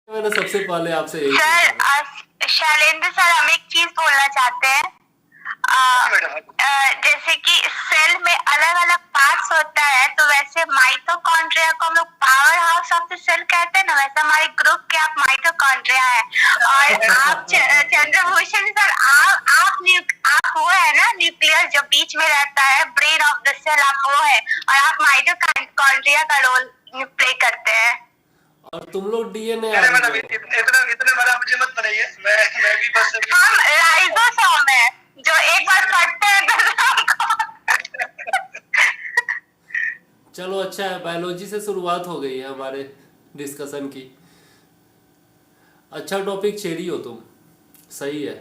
मैंने सबसे पहले आपसे यही सर, पूछा था। शैलेंद्र सर, हम एक चीज बोलना चाहते हैं। जैसे कि सेल में अलग अलग पार्ट्स होता है, तो वैसे माइटोकॉन्ड्रिया को हम लोग power house of the cell कहते हैं ना, वैसे हमारे ग्रुप के आप माइटोकॉन्ड्रिया है। और आप चंद्रभूषण सर, आप वो है ना, न्यूक्लियस जो बीच में रहता है, ब्रेन ऑफ द सेल, आप वो है। और आप माइटोकॉन्ड्रिया का रोल प्ले करते हैं। और तुम लोग डीएनए मैडम इतना बड़ा मुझे मत बनाइए, मैं भी बस हम राइबोसोम है जो एक बार फटते हैं तो चलो अच्छा है, बायोलॉजी से शुरुआत हो गई है हमारे डिस्कशन की। अच्छा टॉपिक छेड़ी हो तुम, सही है।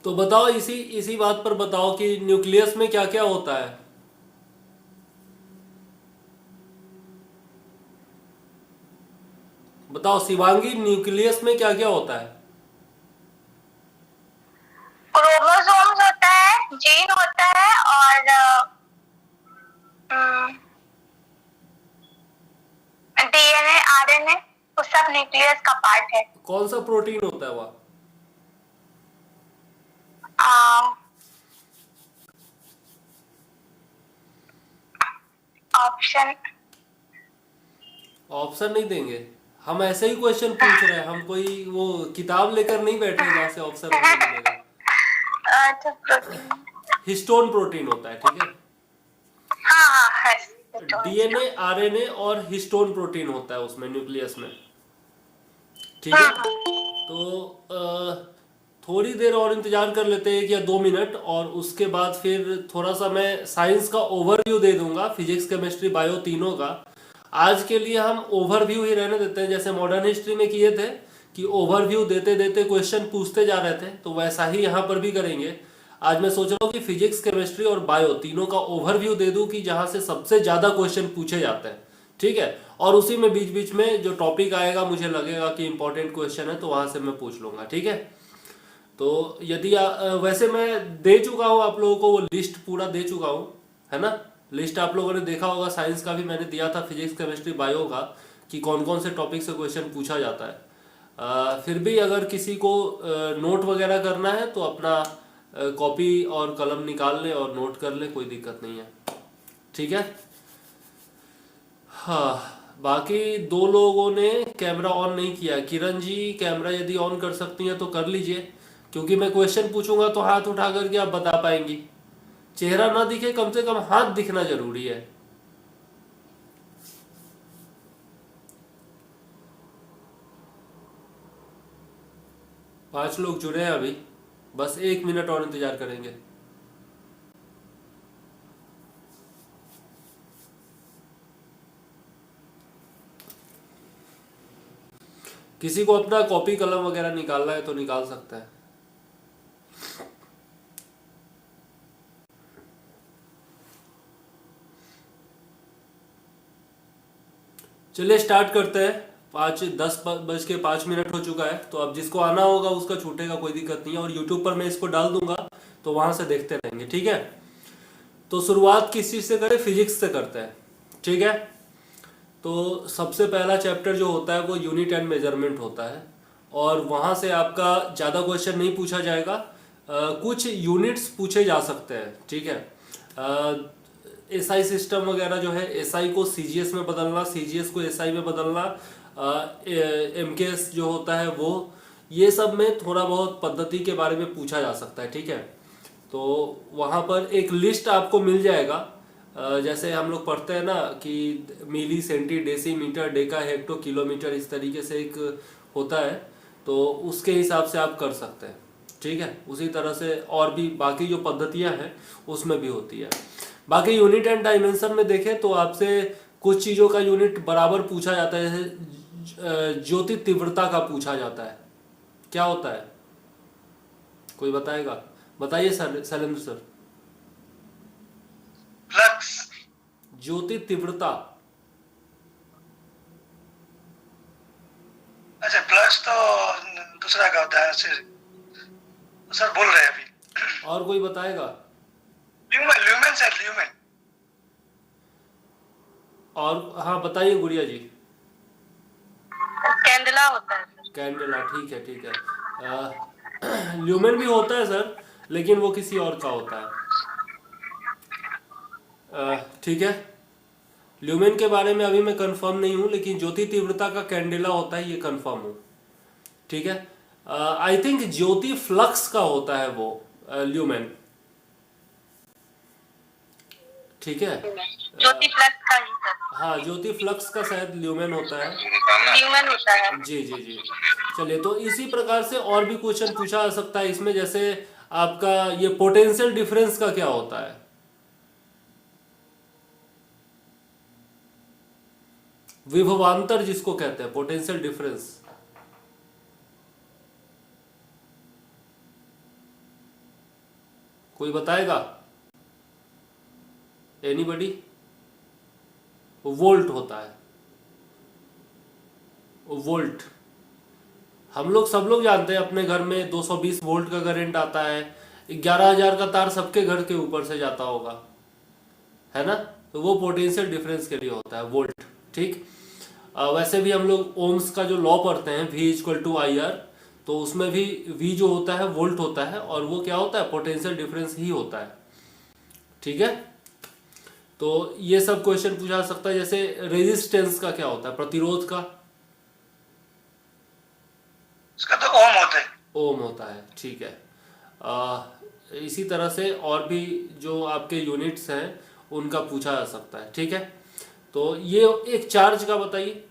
तो बताओ, इसी इसी बात पर बताओ कि न्यूक्लियस में क्या क्या होता है। बताओ शिवांगी, न्यूक्लियस में क्या क्या होता है। क्रोमोसोम्स होता है, जीन होता है, और डीएनए, आरएनए, वो सब न्यूक्लियस का पार्ट है। कौन सा प्रोटीन होता है वह। ऑप्शन ऑप्शन नहीं देंगे, हम ऐसे ही क्वेश्चन पूछ रहे हैं, हम कोई वो किताब लेकर नहीं बैठे जहाँ से ऑप्शन हमको मिलेगा। तो प्रोटीन, हिस्टोन प्रोटीन होता है, ठीक है। हाँ हाँ है। डीएनए, आरएनए और हिस्टोन प्रोटीन होता है उसमें, न्यूक्लियस में, ठीक है। तो थोड़ी देर और इंतजार कर लेते हैं, 1 या 2 मिनट, और उसके बाद फिर थोड़ा सा मैं साइंस का ओवरव्यू दे दूंगा, फिजिक्स केमिस्ट्री बायो तीनों का। आज के लिए हम ओवरव्यू ही रहने देते हैं, जैसे मॉडर्न हिस्ट्री में किए थे कि ओवरव्यू देते देते क्वेश्चन पूछते जा रहे थे, तो वैसा ही यहाँ पर भी करेंगे। आज मैं सोच रहा हूँ कि फिजिक्स केमिस्ट्री और बायो तीनों का ओवरव्यू दे दूं कि जहाँ से सबसे ज़्यादा क्वेश्चन पूछे जाते हैं, ठीक है। और उसी में बीच बीच में जो टॉपिक आएगा मुझे लगेगा कि इंपॉर्टेंट क्वेश्चन है, तो वहाँ से मैं पूछ लूँगा, ठीक है। तो यदि वैसे मैं दे चुका हूँ आप लोगों को वो लिस्ट, पूरा दे चुका हूँ, है ना। लिस्ट आप लोगों ने देखा होगा, साइंस का भी मैंने दिया था, फिजिक्स केमिस्ट्री बायो का, कि कौन कौन से टॉपिक से क्वेश्चन पूछा जाता है। फिर भी अगर किसी को नोट वगैरह करना है तो अपना कॉपी और कलम निकाल ले और नोट कर ले, कोई दिक्कत नहीं है, ठीक है। हाँ, बाकी 2 लोगों ने कैमरा ऑन नहीं किया। किरण जी, कैमरा यदि ऑन कर सकती हैं तो कर लीजिए, क्योंकि मैं क्वेश्चन पूछूंगा तो हाथ उठा करके आप बता पाएंगी। चेहरा ना दिखे, कम से कम हाथ दिखना जरूरी है। पांच लोग जुड़े हैं अभी, बस 1 मिनट और इंतजार करेंगे। किसी को अपना कॉपी कलम वगैरह निकालना है तो निकाल सकता है। चलिए स्टार्ट करते हैं। 10:10 बज के 5 मिनट हो चुका है, तो अब जिसको आना होगा उसका छूटेगा, कोई दिक्कत नहीं है। और यूट्यूब पर मैं इसको डाल दूंगा, तो वहां से देखते रहेंगे, ठीक है। तो शुरुआत किस चीज से करें, फिजिक्स से करते हैं, ठीक है। तो सबसे पहला चैप्टर जो होता है वो यूनिट एंड मेजरमेंट होता है, और वहाँ से आपका ज़्यादा क्वेश्चन नहीं पूछा जाएगा। कुछ यूनिट्स पूछे जा सकते हैं, ठीक है। एसआई सिस्टम वगैरह जो है, एसआई को सीजीएस में बदलना, सीजीएस को एसआई में बदलना, एमकेएस जो होता है वो, ये सब में थोड़ा बहुत पद्धति के बारे में पूछा जा सकता है, ठीक है। तो वहाँ पर एक लिस्ट आपको मिल जाएगा। जैसे हम लोग पढ़ते हैं ना कि milli, centi, decimetre, deca, hecto, kilometre, इस तरीके से एक होता है, तो उसके हिसाब से आप कर सकते हैं, ठीक है। उसी तरह से और भी बाकी जो पद्धतियां हैं उसमें भी होती है। बाकी यूनिट एंड डायमेंशन में देखें तो आपसे कुछ चीज़ों का यूनिट बराबर पूछा जाता है, जैसे ज्योति तीव्रता का पूछा जाता है। क्या होता है, कोई बताएगा? बताइए सर, शैलेंद्र सर। फ्लक्स। ज्योति तीव्रता। अच्छा, फ्लक्स तो दूसरा का होता है, सर बोल रहे हैं अभी। और कोई बताएगा? Lumen, lumen sir, lumen. और हाँ बताइए गुड़िया जी। कैंडेला, ठीक है ठीक है। ल्यूमेन भी होता है सर, लेकिन वो किसी और का होता है। ठीक है, ल्यूमेन के बारे में अभी मैं कंफर्म नहीं हूँ, लेकिन ज्योति तीव्रता का कैंडेला होता है ये कंफर्म हूँ। ठीक है, आई थिंक ज्योति फ्लक्स का होता है वो ल्यूमेन। ठीक है, ज्योति फ्लक्स का ही सर, हाँ ज्योति फ्लक्स का शायद ल्यूमेन होता है। ह्यूमन होता है। जी जी जी। चलिए, तो इसी प्रकार से और भी क्वेश्चन पूछा जा सकता है इसमें, जैसे आपका ये पोटेंशियल डिफरेंस का क्या होता है? विभवांतर जिसको कहते हैं, पोटेंशियल डिफरेंस। कोई बताएगा? एनीबडी? वोल्ट होता है, वोल्ट। हम लोग सब लोग जानते हैं, अपने घर में 220 वोल्ट का करंट आता है, 11,000 का तार सबके घर के ऊपर से जाता होगा, है ना? तो वो पोटेंशियल डिफरेंस के लिए होता है, वोल्ट। ठीक, वैसे भी हम लोग ओम्स का जो लॉ पढ़ते हैं, V=IR, तो उसमें भी V जो होता है वोल्ट होता है, और वो क्या होता है? पोटेंशियल डिफरेंस ही होता है। ठीक है, तो ये सब क्वेश्चन पूछा जा सकता है। जैसे रेजिस्टेंस का क्या होता है? प्रतिरोध का? इसका तो ओम होता है। ओम होता है, ठीक है। इसी तरह से और भी जो आपके यूनिट्स हैं उनका पूछा जा सकता है। ठीक है, तो ये एक चार्ज का बताइए,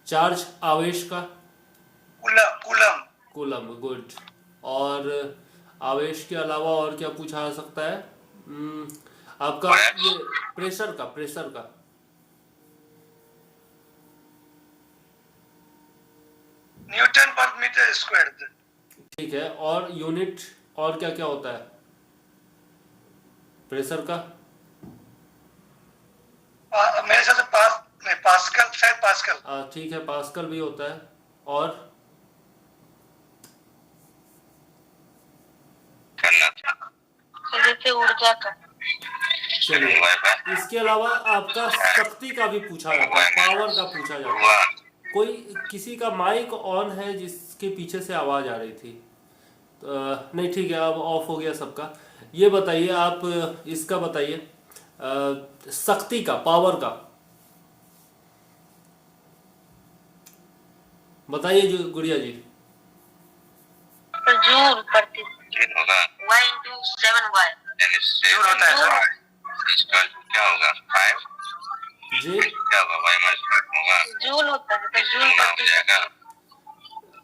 चार्ज आवेश का। Coulomb coulomb coulomb, good. और आवेश के अलावा और क्या पूछा जा सकता है? आपका ये प्रेशर का, प्रेशर का। न्यूटन पर मीटर स्क्वायर। ठीक है, और यूनिट और क्या क्या होता है प्रेशर का? मेरे हिसाब से पास्कल, शायद पास्कल। ठीक है, पास्कल भी होता है। और जैसे ऊर्जा का। चलिए, इसके अलावा आपका शक्ति का भी पूछा जाता है, पावर का पूछा जाता है। कोई किसी का माइक ऑन है जिसके पीछे से आवाज आ रही थी? नहीं, ठीक है, अब ऑफ हो गया सबका। ये बताइए आप, इसका बताइए, शक्ति का, पावर का बताइए जो गुड़िया जी। जूल प्रति होगा, Y/7Y जूल होता है सर। इसका क्या होगा? 5 जी, क्या होगा? होगा, जूल होता है, तो जूल हो जाएगा।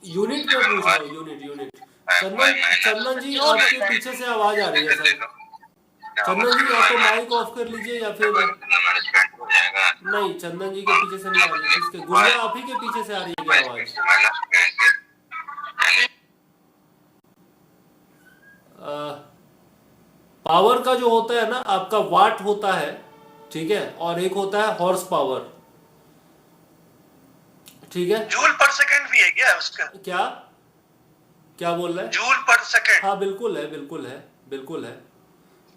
यूनिट में पूछ रहा हूँ, यूनिट यूनिट। चंदन जी, आपके पीछे से आवाज आ रही है सर। चंदन जी, या तो माइक ऑफ कर लीजिए, या फिर हो जाएगा। नहीं, चंदन जी के पीछे से नहीं आ रही है। किसके? गुड़िया, आप ही के पीछे से आ रही है क्या आवाज? पावर का जो होता है ना आपका, वाट होता है, ठीक है, और एक होता है हॉर्स पावर। ठीक है, जूल पर सेकंड भी है क्या उसका? क्या क्या बोल रहे हैं? जूल पर सेकंड। हाँ, बिल्कुल है, बिल्कुल है, बिल्कुल है,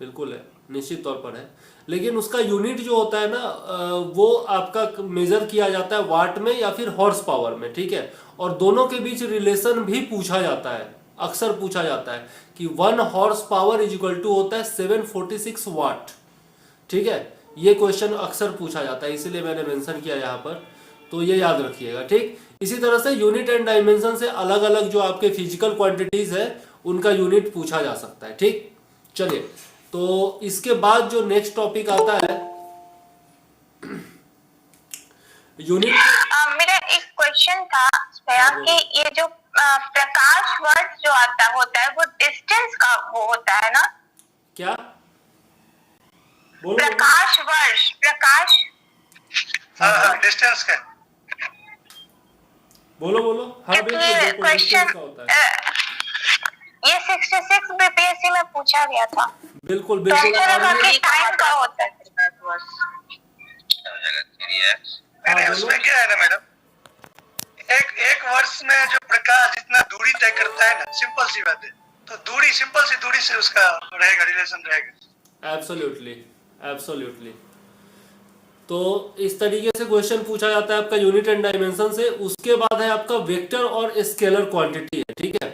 बिल्कुल है, निश्चित तौर पर है। लेकिन उसका यूनिट जो होता है ना, वो आपका मेजर किया जाता है वाट में या फिर हॉर्स पावर में। ठीक है, और दोनों के बीच रिलेशन भी पूछा जाता है, अक्सर पूछा जाता है कि 1 horse power is equal to होता है 746 वाट। ठीक है, ये क्वेश्चन अक्सर पूछा जाता है, इसीलिए मैंने मेंशन किया यहाँ पर, तो ये याद रखिएगा। ठीक, इसी तरह से यूनिट एंड डायमेंशन से अलग अलग जो आपके फिजिकल क्वांटिटीज है उनका यूनिट पूछा जा सकता है। ठीक, चलिए, तो इसके बाद जो नेक्स्ट टॉपिक आता है यूनिट। मेरा एक क्वेश्चन था कि ये जो प्रकाश वर्ष जो आता होता है वो डिस्टेंस का वो होता है ना? क्या बोलो? प्रकाश वर्ष, प्रकाश डिस्टेंस का। बोलो बोलो। हाँ, बिल्कुल बिल्कुल, डिस्टेंस का होता है। ये 66 बीपीएससी में पूछा गया था। बिल्कुल बिल्कुल। टाइम का होता है उसमें क्या है ना मैडम, एक वर्ष में जो प्रकाश जितना दूरी तय करता है ना, सिंपल सी बात है, तो दूरी, सिंपल सी दूरी से उसका रहेगा, रिलेशन रहेगा। Absolutely, absolutely. तो इस तरीके से क्वेश्चन पूछा जाता है आपका यूनिट एंड डायमेंशन से। उसके बाद है आपका वेक्टर और स्केलर क्वांटिटी है, ठीक है,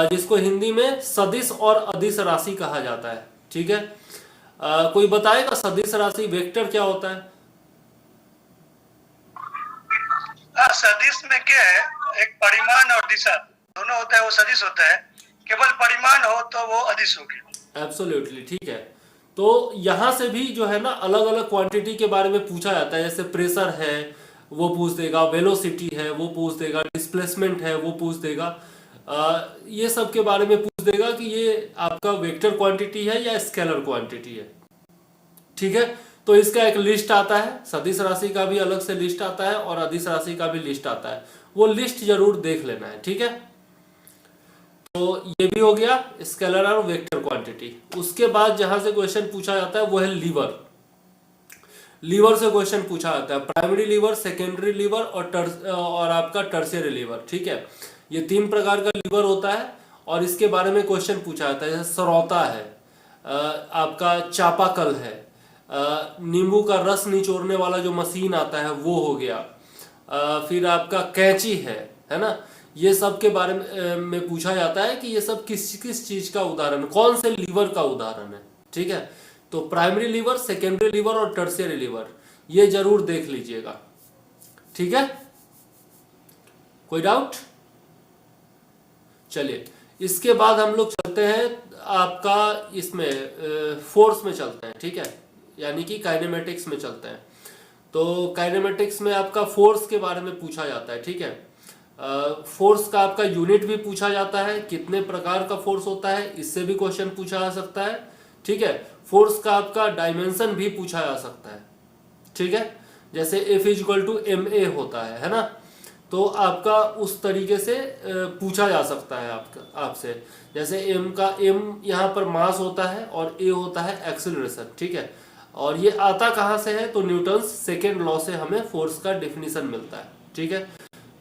जिसको हिंदी में सदिश और अदिश राशि कहा जाता है, ठीक है। कोई बताएगा सदिश राशि वेक्टर क्या होता है? सदिश में क्या है, एक परिमाण और दिशा दोनों होता है, वो सदिश होता है। केवल परिमाण हो तो वो अदिश होगी। एब्सोल्युटली, ठीक है। तो यहाँ से भी जो है ना अलग अलग क्वांटिटी के बारे में पूछा जाता है, जैसे प्रेशर है वो पूछ देगा, वेलोसिटी है वो पूछ देगा, डिस्प्लेसमेंट है वो पूछ देगा, ये सब के बारे में पूछ देगा कि ये आपका वेक्टर क्वांटिटी है या स्केलर क्वांटिटी है, ठीक है। तो इसका एक लिस्ट आता है, सदिश राशि का भी अलग से लिस्ट आता है और अदिश राशि का भी लिस्ट आता है, वो लिस्ट जरूर देख लेना है, ठीक है। तो ये भी हो गया स्केलर और वेक्टर क्वांटिटी। उसके बाद जहां से क्वेश्चन पूछा जाता है वो है लीवर। लीवर से क्वेश्चन पूछा जाता है, प्राइमरी लीवर, सेकेंडरी लीवर और आपका टर्शियरी लीवर, ठीक है। ये 3 प्रकार का लीवर होता है और इसके बारे में क्वेश्चन पूछा जाता है, जैसे सरौता है, आपका चापाकल है, नींबू का रस निचोड़ने वाला जो मशीन आता है वो हो गया, फिर आपका कैंची है ना। ये सब के बारे में पूछा जाता है कि ये सब किस किस चीज का उदाहरण, कौन से लीवर का उदाहरण है, ठीक है। तो प्राइमरी लीवर, सेकेंडरी लीवर और टर्शियरी लीवर ये जरूर देख लीजिएगा, ठीक है। कोई डाउट? चलिए, इसके बाद हम लोग चलते हैं आपका इसमें फोर्स में चलते हैं, ठीक है, यानी कि काइनेमेटिक्स में चलते हैं। तो काइनेमेटिक्स में आपका फोर्स के बारे में पूछा जाता है, ठीक है। फोर्स का आपका यूनिट भी पूछा जाता है, कितने प्रकार का फोर्स होता है इससे भी क्वेश्चन पूछा जा सकता है, ठीक है। फोर्स का आपका डायमेंशन भी पूछा जा सकता है, ठीक है, जैसे F = ma होता है ना। तो आपका उस तरीके से पूछा जा सकता है आपसे, जैसे m यहाँ पर मास होता है और a होता है एक्सेलरेशन, ठीक है। और ये आता कहाँ से है, तो न्यूटन्स सेकेंड लॉ से हमें फोर्स का डेफिनेशन मिलता है, ठीक है।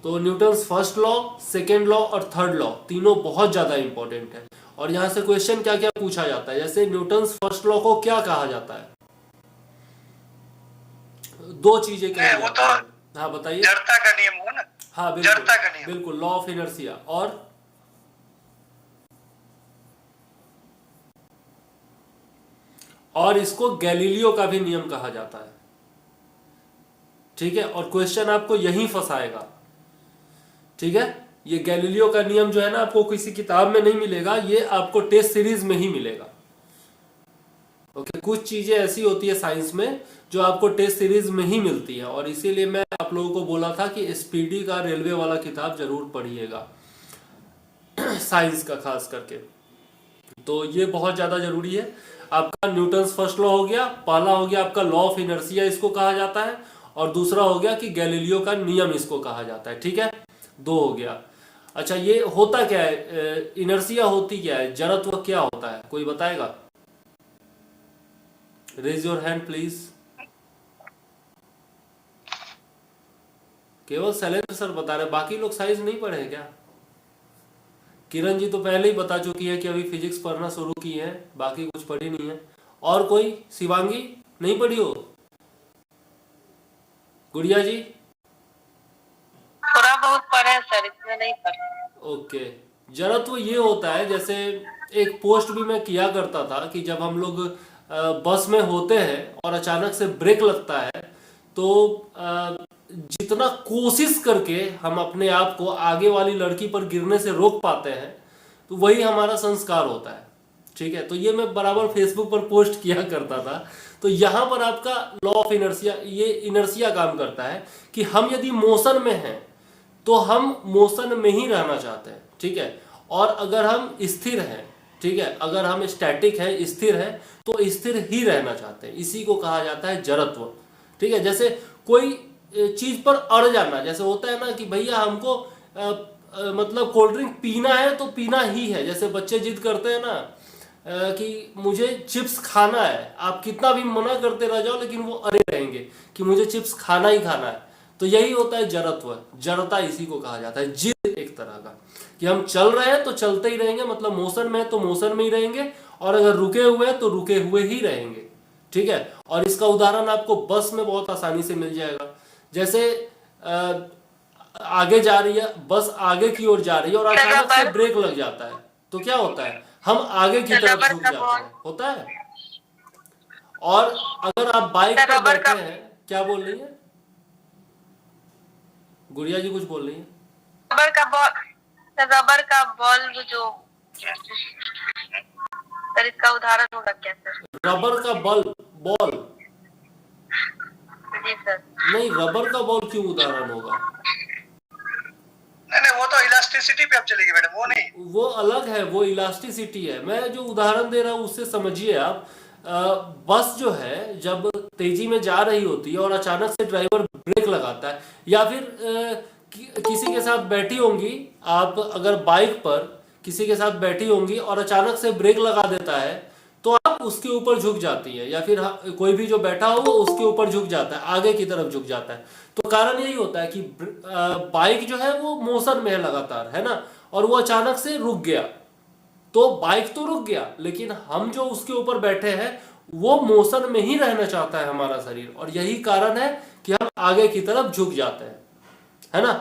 तो Newton's first law, second law और थर्ड लॉ तीनों बहुत ज्यादा इंपॉर्टेंट है। और यहाँ से क्वेश्चन क्या क्या पूछा जाता है, जैसे न्यूटन्स फर्स्ट लॉ को क्या कहा जाता है? 2 चीजें कही वो जाती तो हैं। हाँ बताइए। जड़ता का नियम हो ना। हाँ बिल्कुल, जड़ता का नियम, बिल्कुल, लॉ ऑफ इनर्शिया। और इसको गैलीलियो का भी नियम कहा जाता है, ठीक है। और क्वेश्चन आपको यहीं फंसाएगा, ठीक है। ये गैलीलियो का नियम जो है ना आपको किसी किताब में नहीं मिलेगा, ये आपको टेस्ट सीरीज में ही मिलेगा, ओके। कुछ चीजें ऐसी होती है साइंस में जो आपको टेस्ट सीरीज में ही मिलती है, और इसीलिए मैं आप लोगों को बोला था कि स्पीडी का रेलवे वाला किताब जरूर पढ़िएगा साइंस का खास करके। तो ये बहुत ज्यादा जरूरी है। आपका न्यूटन्स फर्स्ट लॉ हो गया, पहला हो गया आपका लॉ ऑफ इनर्शिया इसको कहा जाता है, और दूसरा हो गया कि गैलीलियो का नियम इसको कहा जाता है, ठीक है। 2 हो गया। अच्छा, ये होता क्या है, इनर्शिया होती क्या है, जड़त्व क्या होता है, कोई बताएगा? Raise your hand please. केवल शैलेंद्र सर बता रहे, बाकी लोग साइंस नहीं पढ़े हैं क्या? किरण जी तो पहले ही बता चुकी है कि अभी फिजिक्स पढ़ना शुरू की है, बाकी कुछ पढ़ी नहीं है। और कोई? शिवांगी नहीं पढ़ी हो? गुड़िया जी? थोड़ा बहुत पढ़े सर, इसमें नहीं पढ़े। ओके। जड़त्व ये होता है, जैसे एक पोस्ट भी मैं किया करता था कि जब हम लोग बस में होते हैं और अचानक से ब्रेक लगता है, तो जितना कोशिश करके हम अपने आप को आगे वाली लड़की पर गिरने से रोक पाते हैं, तो वही हमारा संस्कार होता है, ठीक है। तो ये मैं बराबर फेसबुक पर पोस्ट किया करता था। तो यहाँ पर आपका लॉ ऑफ इनर्शिया, ये इनर्शिया काम करता है कि हम यदि मोशन में हैं तो हम मोशन में ही रहना चाहते हैं, ठीक है। और अगर हम स्थिर हैं, ठीक है, अगर हम स्टैटिक हैं, स्थिर हैं, तो स्थिर ही रहना चाहते हैं, इसी को कहा जाता है जड़त्व, ठीक है। जैसे कोई चीज पर अड़ जाना, जैसे होता है ना कि भैया हमको मतलब कोल्ड ड्रिंक पीना है तो पीना ही है, जैसे बच्चे जिद करते हैं ना कि मुझे चिप्स खाना है, आप कितना भी मना करते रह जाओ लेकिन वो अड़े रहेंगे कि मुझे चिप्स खाना ही खाना है। तो यही होता है जड़त्व, जड़ता इसी को कहा जाता है, जिद एक तरह का, कि हम चल रहे हैं तो चलते ही रहेंगे, मतलब मोशन में है तो मोशन में ही रहेंगे, और अगर रुके हुए हैं तो रुके हुए ही रहेंगे, ठीक है। और इसका उदाहरण आपको बस में बहुत आसानी से मिल जाएगा। जैसे आगे जा रही है बस, आगे की ओर जा रही है और अचानक से ब्रेक लग जाता है तो क्या होता है, हम आगे की तरफ झुक जाते हैं, होता है। और अगर आप बाइक पर बैठे हैं, क्या बोल रही है गुड़िया जी, कुछ बोल रही है? रबर का बल्ब जो, सर इसका उदाहरण होगा क्या सर? रबर का बल्ब, बॉल? जी सर। नहीं, रबर का बॉल क्यों उदाहरण होगा? नहीं, वो तो इलास्टिसिटी पे अब चलेगी मैडम, वो नहीं, वो अलग है, वो इलास्टिसिटी है। मैं जो उदाहरण दे रहा हूँ उससे समझिए आप। बस जो है जब तेजी में जा रही होती है और अचानक से ड्राइवर ब्रेक लगाता है, या फिर किसी के साथ बैठी होंगी आप, अगर बाइक पर किसी के साथ बैठी होंगी और अचानक से ब्रेक लगा देता है तो आप उसके ऊपर झुक जाती है, या फिर कोई भी जो बैठा हो वो उसके ऊपर झुक जाता है, आगे की तरफ झुक जाता है। तो कारण यही होता है कि बाइक जो है वो मोशन में है लगातार, है ना, और वो अचानक से रुक गया तो बाइक तो रुक गया, लेकिन हम जो उसके ऊपर बैठे हैं वो मोशन में ही रहना चाहता है हमारा शरीर, और यही कारण है कि हम आगे की तरफ झुक जाते हैं, है ना।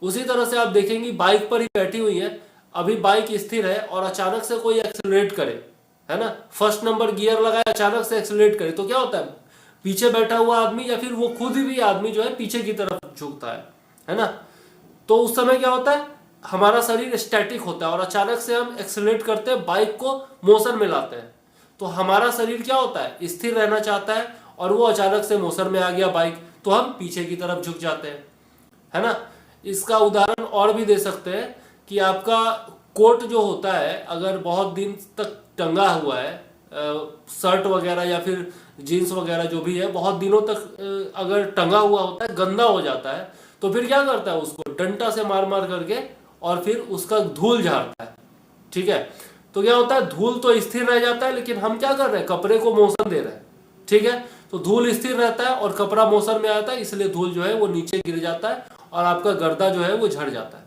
उसी तरह से आप देखेंगे बाइक पर ही बैठी हुई है, अभी बाइक स्थिर है और अचानक से कोई एक्सेलरेट करे, है ना, फर्स्ट नंबर गियर लगाए, अचानक से एक्सेलरेट करे तो क्या होता है, पीछे बैठा हुआ आदमी या फिर वो खुद भी आदमी जो है पीछे की तरफ झुकता है ना। तो उस समय क्या होता है, हमारा शरीर स्टैटिक होता है और अचानक से हम एक्सेलरेट करते हैं, बाइक को मोशन में लाते हैं, तो हमारा शरीर क्या होता है, स्थिर रहना चाहता है, और वो अचानक से मोशन में आ गया बाइक, तो हम पीछे की तरफ झुक जाते हैं, है ना। इसका उदाहरण और भी दे सकते हैं कि आपका कोट जो होता है अगर बहुत दिन तक टंगा हुआ है, शर्ट वगैरह या फिर जीन्स वगैरह जो भी है बहुत दिनों तक अगर टंगा हुआ होता है, गंदा हो जाता है, तो फिर क्या करता है, उसको डंडा से मार मार करके और फिर उसका धूल झाड़ता है, ठीक है। तो क्या होता है, धूल तो स्थिर रह जाता है, लेकिन हम क्या कर रहे हैं, कपड़े को मोशन दे रहे हैं, ठीक है। तो धूल स्थिर रहता है और कपड़ा मोशन में आता है, इसलिए धूल जो है वो नीचे गिर जाता है और आपका गर्दा जो है वो झड़ जाता है,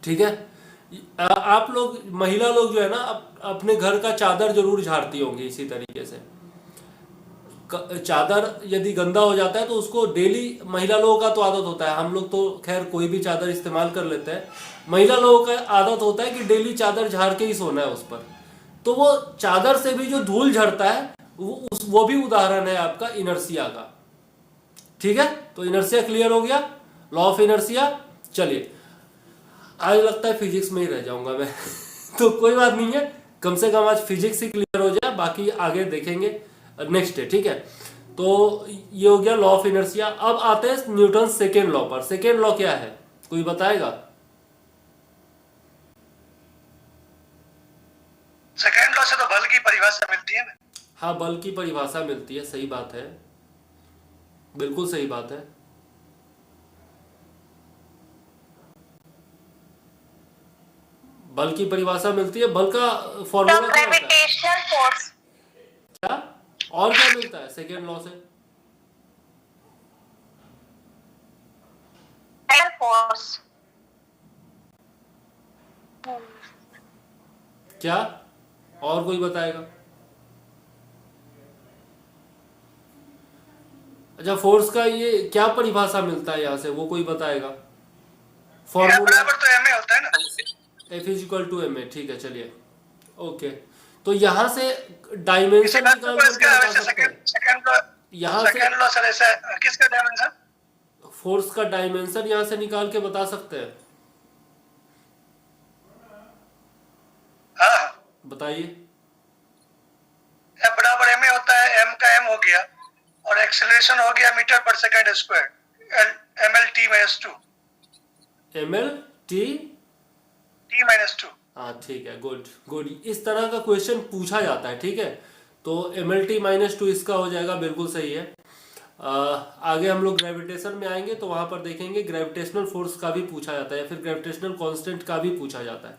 ठीक है। आप लोग महिला लोग जो है ना अपने घर का चादर जरूर झाड़ती होंगी इसी तरीके से। चादर यदि गंदा हो जाता है तो उसको डेली, महिला लोगों का तो आदत होता है, हम लोग तो खैर कोई भी चादर इस्तेमाल कर लेते हैं, महिला लोगों का आदत होता है कि डेली चादर झाड़ के ही सोना है उस पर। तो वो चादर से भी जो धूल झड़ता है वो भी उदाहरण है आपका इनर्सिया का, ठीक है। तो इनर्सिया क्लियर हो गया, लॉ ऑफ इनर्सिया। चलिए, आज लगता है फिजिक्स में ही रह जाऊंगा मैं तो कोई बात नहीं है, कम से कम आज फिजिक्स ही क्लियर हो जाए, बाकी आगे देखेंगे नेक्स्ट डे, ठीक है। तो ये हो गया लॉ ऑफ इनर्सिया। अब आते हैं न्यूटन सेकेंड लॉ पर। सेकेंड लॉ क्या है, कोई बताएगा? सेकेंड लॉ से तो बल की परिभाषा मिलती है ना। हाँ, बल की परिभाषा मिलती है, सही बात है, बिल्कुल सही बात है। बल की परिभाषा मिलती है, बल का फॉर्मूला क्या होता है? Gravitational force. क्या और क्या मिलता है सेकेंड लॉ से? फोर्स। क्या और कोई बताएगा? अच्छा, फोर्स का ये क्या परिभाषा मिलता है यहाँ से, वो कोई बताएगा? फॉर्मूला बराबर तो एम ए होता है ना, F = ma, ठीक है, चलिए ओके। तो यहाँ से डायमेंशन निकाल करके बता सकते हैं। यहाँ से सेकेंड लॉ सर ऐसा किसका डायमेंशन? फोर्स का डायमेंशन यहाँ से निकाल के बता सकते हैं, हाँ, बताइए। F बराबर एम ए होता है, एम का एम हो गया और एक्सेलरेशन हो गया मीटर पर सेकंड स्क्वायर, ml/t-2। ml/t? हाँ, ठीक है, गुड गुड। इस तरह का क्वेश्चन पूछा जाता है, ठीक है। तो ml/t-2 इसका हो जाएगा, बिल्कुल सही है। आगे हम लोग ग्रेविटेशन में आएंगे तो वहां पर देखेंगे ग्रेविटेशनल फोर्स का भी पूछा जाता है या फिर ग्रेविटेशनल कांस्टेंट का भी पूछा जाता है,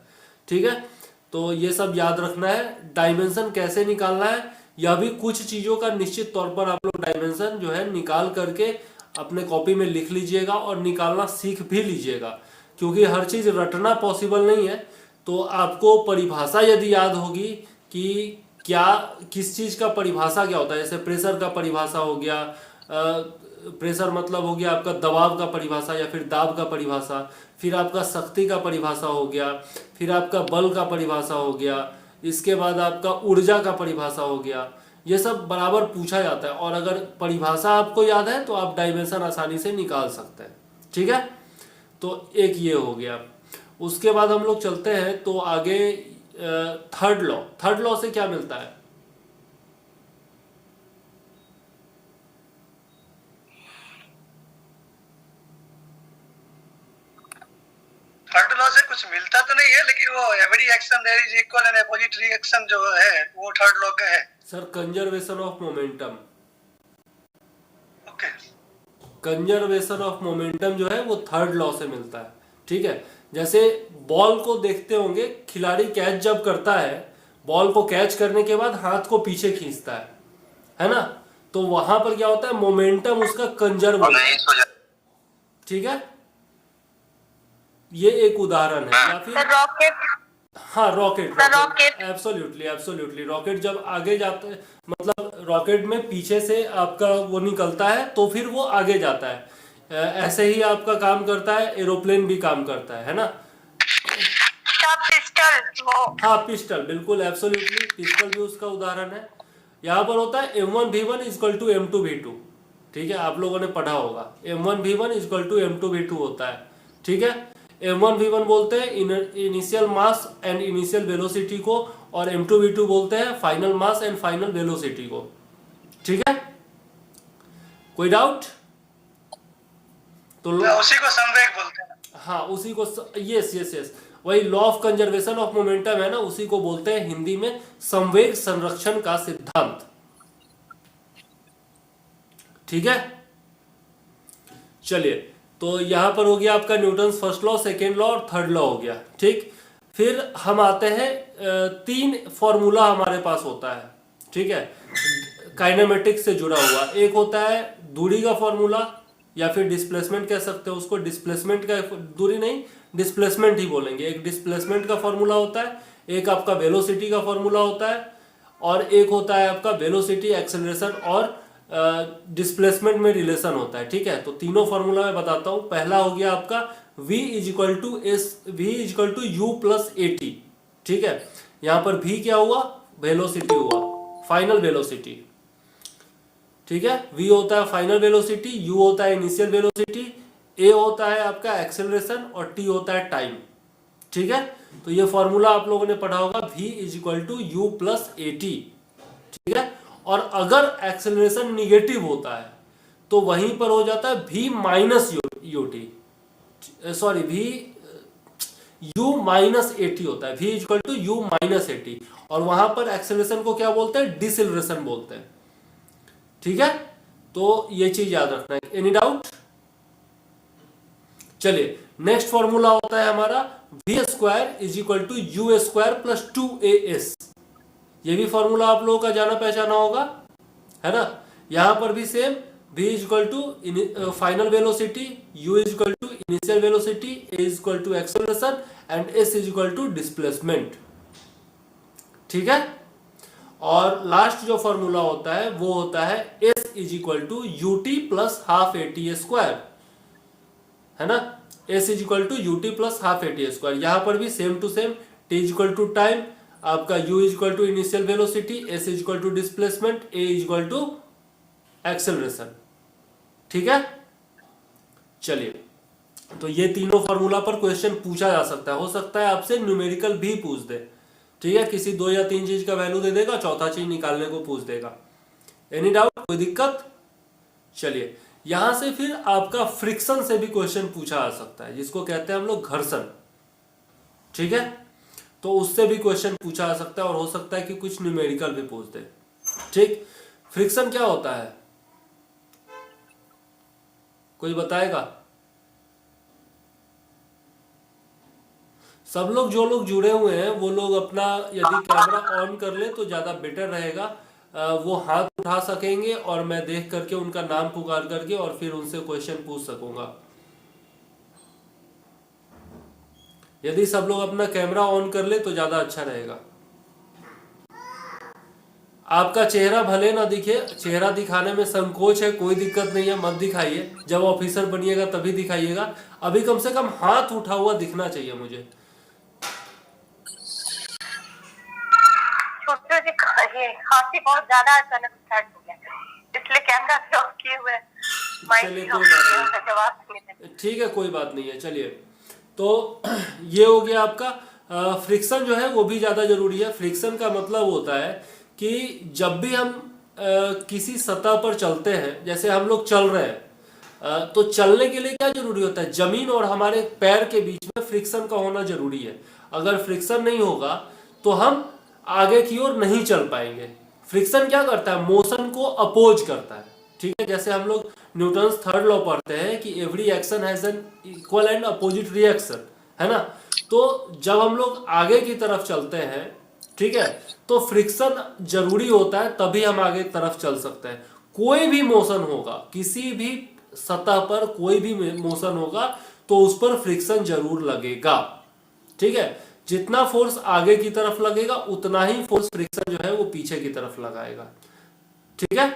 ठीक है। तो ये सब याद रखना है। डायमेंशन कैसे निकालना है, यह भी कुछ चीज़ों का निश्चित तौर पर आप लोग डायमेंशन जो है निकाल करके अपने कॉपी में लिख लीजिएगा और निकालना सीख भी लीजिएगा, क्योंकि हर चीज़ रटना पॉसिबल नहीं है। तो आपको परिभाषा यदि याद होगी कि क्या किस चीज का परिभाषा क्या होता है, जैसे प्रेशर का परिभाषा हो गया, प्रेशर मतलब हो गया आपका दबाव का परिभाषा या फिर दाब का परिभाषा, फिर आपका शक्ति का परिभाषा हो गया, फिर आपका बल का परिभाषा हो गया, इसके बाद आपका ऊर्जा का परिभाषा हो गया। ये सब बराबर पूछा जाता है, और अगर परिभाषा आपको याद है तो आप डायमेंशन आसानी से निकाल सकते हैं। ठीक है, तो एक ये हो गया। उसके बाद हम लोग चलते हैं तो आगे थर्ड लॉ। थर्ड लॉ से क्या मिलता है? थर्ड लॉ से कुछ मिलता तो नहीं है, लेकिन वो every action there is equal and opposite reaction जो है वो थर्ड लॉ का है। Sir conservation of momentum. Okay, conservation of momentum जो है वो थर्ड लॉ से मिलता है। ठीक है, जैसे बॉल को देखते होंगे, खिलाड़ी कैच जब करता है, बॉल को कैच करने के बाद हाथ को पीछे खींचता है ना, तो वहां पर क्या होता है, मोमेंटम उसका कंजर्व होता है। ठीक है, ये एक उदाहरण है। या फिर रॉकेट। हाँ, rocket, rocket. Absolutely absolutely, rocket जब आगे जाता है, मतलब रॉकेट में पीछे से आपका वो निकलता है तो फिर वो आगे जाता है। ऐसे ही आपका काम करता है, एरोप्लेन भी काम करता है ना। पिस्टल वो। हाँ, पिस्टल, बिल्कुल एब्सोल्युटली, पिस्टल भी उसका उदाहरण है। यहाँ पर होता है M1V1 इक्वल टू M2V2। ठीक है, आप लोगों ने पढ़ा होगा, M1V1 इक्वल टू M2V2 होता है। ठीक है, M1V1 बोलते हैं initial mass and initial velocity को, और M2V2 बोलते हैं final mass and final velocity को। ठीक है, कोई डाउट? तो उसी को संवेग बोलते हैं। हाँ, उसी को, यस यस यस, वही law of conservation of momentum है ना, उसी को बोलते हैं हिंदी में संवेग संरक्षण का सिद्धांत। ठीक है, चलिए, तो यहां पर हो गया आपका Newton's first law, second law और थर्ड लॉ हो गया। ठीक, फिर हम आते हैं, तीन फॉर्मूला हमारे पास होता है। ठीक है, काइनेमेटिक्स से जुड़ा हुआ। एक होता है दूरी का फॉर्मूला, या फिर डिस्प्लेसमेंट कह सकते हो उसको, डिस्प्लेसमेंट का, दूरी नहीं, डिस्प्लेसमेंट ही बोलेंगे। एक डिस्प्लेसमेंट का फॉर्मूला होता है, एक आपका वेलोसिटी का फॉर्मूला होता है, और एक होता है आपका वेलोसिटी, एक्सेलरेशन और डिस्प्लेसमेंट में रिलेशन होता है। ठीक है, तो तीनों फॉर्मूला मैं बताता हूं। पहला हो गया आपका v is equal to u plus a t. ठीक है, यहां पर v क्या हुआ, वेलोसिटी हुआ, फाइनल वेलोसिटी। ठीक है, v होता है फाइनल वेलोसिटी, u होता है इनिशियल वेलोसिटी, a होता है आपका एक्सेलरेशन और t होता है टाइम। ठीक है, तो ये फॉर्मूला आप लोगों ने पढ़ा होगा, v is equal to u plus a t. ठीक है, और अगर एक्सेलरेशन निगेटिव होता है तो वहीं पर हो जाता है v minus u t, sorry v u minus a t होता है, v equal to u minus a t, और वहां पर एक्सेलरेशन को क्या बोलते हैं, डिसेलरेशन बोलते हैं। ठीक है, तो ये चीज याद रखना है। Any doubt? चलिए, नेक्स्ट फॉर्मूला होता है हमारा v square is equal to u square plus 2as। ये भी फॉर्मूला आप लोगों का जाना पहचाना होगा, है ना। यहां पर भी same, v is equal to final velocity, u is equal to initial velocity, a is equal to acceleration and s is equal to displacement. ठीक है, और लास्ट जो फॉर्मूला होता है वो होता है s is equal to u t plus half a t square, है ना। s is equal to u t plus half a t square. यहां पर भी same to same, t is equal to time, आपका u is equal to initial velocity, s is equal to displacement, a is equal to acceleration. ठीक है, चलिए, तो ये तीनों फॉर्मूला पर क्वेश्चन पूछा जा सकता है। हो सकता है आपसे न्यूमेरिकल भी पूछ दे। ठीक है, किसी 2 या 3 चीज का वैल्यू दे देगा, चौथा चीज निकालने को पूछ देगा। एनी डाउट, कोई दिक्कत? चलिए, यहां से फिर आपका फ्रिक्शन से भी क्वेश्चन पूछा जा सकता है, जिसको कहते हैं हम लोग घर्षण। ठीक है, तो उससे भी क्वेश्चन पूछा जा सकता है, और हो सकता है कि कुछ न्यूमेरिकल भी पूछ दे। ठीक, फ्रिक्शन क्या होता है, कोई बताएगा? सब लोग, जो लोग जुड़े हुए हैं वो लोग अपना यदि कैमरा ऑन कर ले तो ज्यादा बेटर रहेगा, वो हाथ उठा सकेंगे और मैं देख करके उनका नाम पुकार करके और फिर उनसे क्वेश्चन पूछ सकूंगा। यदि सब लोग अपना कैमरा ऑन कर ले तो ज्यादा अच्छा रहेगा। आपका चेहरा भले ना दिखे, चेहरा दिखाने में संकोच है, कोई दिक्कत नहीं है, मत दिखाइए। जब ऑफिसर बनिएगा तभी दिखाइएगा। अभी कम से कम हाथ उठा हुआ दिखना चाहिए मुझे। छोटे से खांसी बहुत ज्यादा अचानक स्टार्ट हो गया, इसलिए कैमरा ऑफ किए हुए हैं। चलिए कोई बात नहीं, जवाब नहीं। ठीक है कोई बात नहीं है। चलिए तो ये हो गया आपका। फ्रिक्शन जो है वो भी ज़्यादा जरूरी है। फ्रिक्शन का मतलब होता है कि जब भी हम किसी सतह पर चलते हैं, जैसे हम लोग चल रहे हैं, तो चलने के लिए क्या जरूरी होता है? जमीन और हमारे पैर के बीच में फ्रिक्शन का होना जरूरी है। अगर फ्रिक्शन नहीं होगा तो हम आगे की ओर नहीं चल पाएंगे। फ्रिक्शन क्या करता है? मोशन को अपोज करता है। ठीक है, जैसे हम लोग न्यूटन्स थर्ड लॉ पढ़ते हैं कि every action has an equal and opposite reaction, है ना। तो जब हम लोग आगे की तरफ चलते हैं, ठीक है, तो फ्रिक्शन जरूरी होता है, तभी हम आगे की तरफ चल सकते हैं। कोई भी मोशन होगा, किसी भी सतह पर कोई भी मोशन होगा तो उस पर फ्रिक्शन जरूर लगेगा। ठीक है, जितना फोर्स आगे की तरफ लगेगा उतना ही फोर्स फ्रिक्शन जो है वो पीछे की तरफ लगाएगा। ठीक है,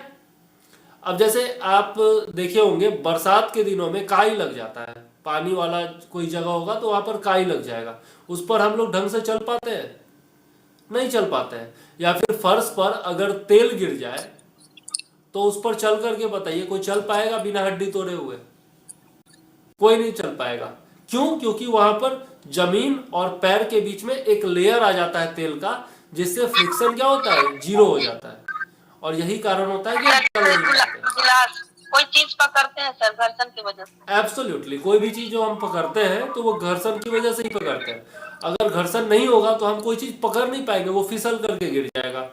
अब जैसे आप देखे होंगे बरसात के दिनों में काई लग जाता है, पानी वाला कोई जगह होगा तो वहां पर काई लग जाएगा। उस पर हम लोग ढंग से चल पाते हैं? नहीं चल पाते हैं। या फिर फर्श पर अगर तेल गिर जाए तो उस पर चल करके बताइए, कोई चल पाएगा बिना हड्डी तोड़े हुए? कोई नहीं चल पाएगा। क्यों? क्योंकि वहां पर जमीन और पैर के बीच में एक लेयर आ जाता है तेल का, जिससे फ्रिक्शन क्या होता है? जीरो हो जाता है। और यही कारण होता है कि हम चल नहीं पाते। गिलास कोई चीज पकड़ते हैं सर घर्षण की वजह से। एब्सोल्युटली, कोई भी चीज जो हम पकड़ते हैं तो वो घर्षण की वजह से ही पकड़ते हैं। अगर घर्षण नहीं होगा तो हम कोई चीज पकड़ नहीं पाएंगे, वो फिसल करके गिर जाएगा।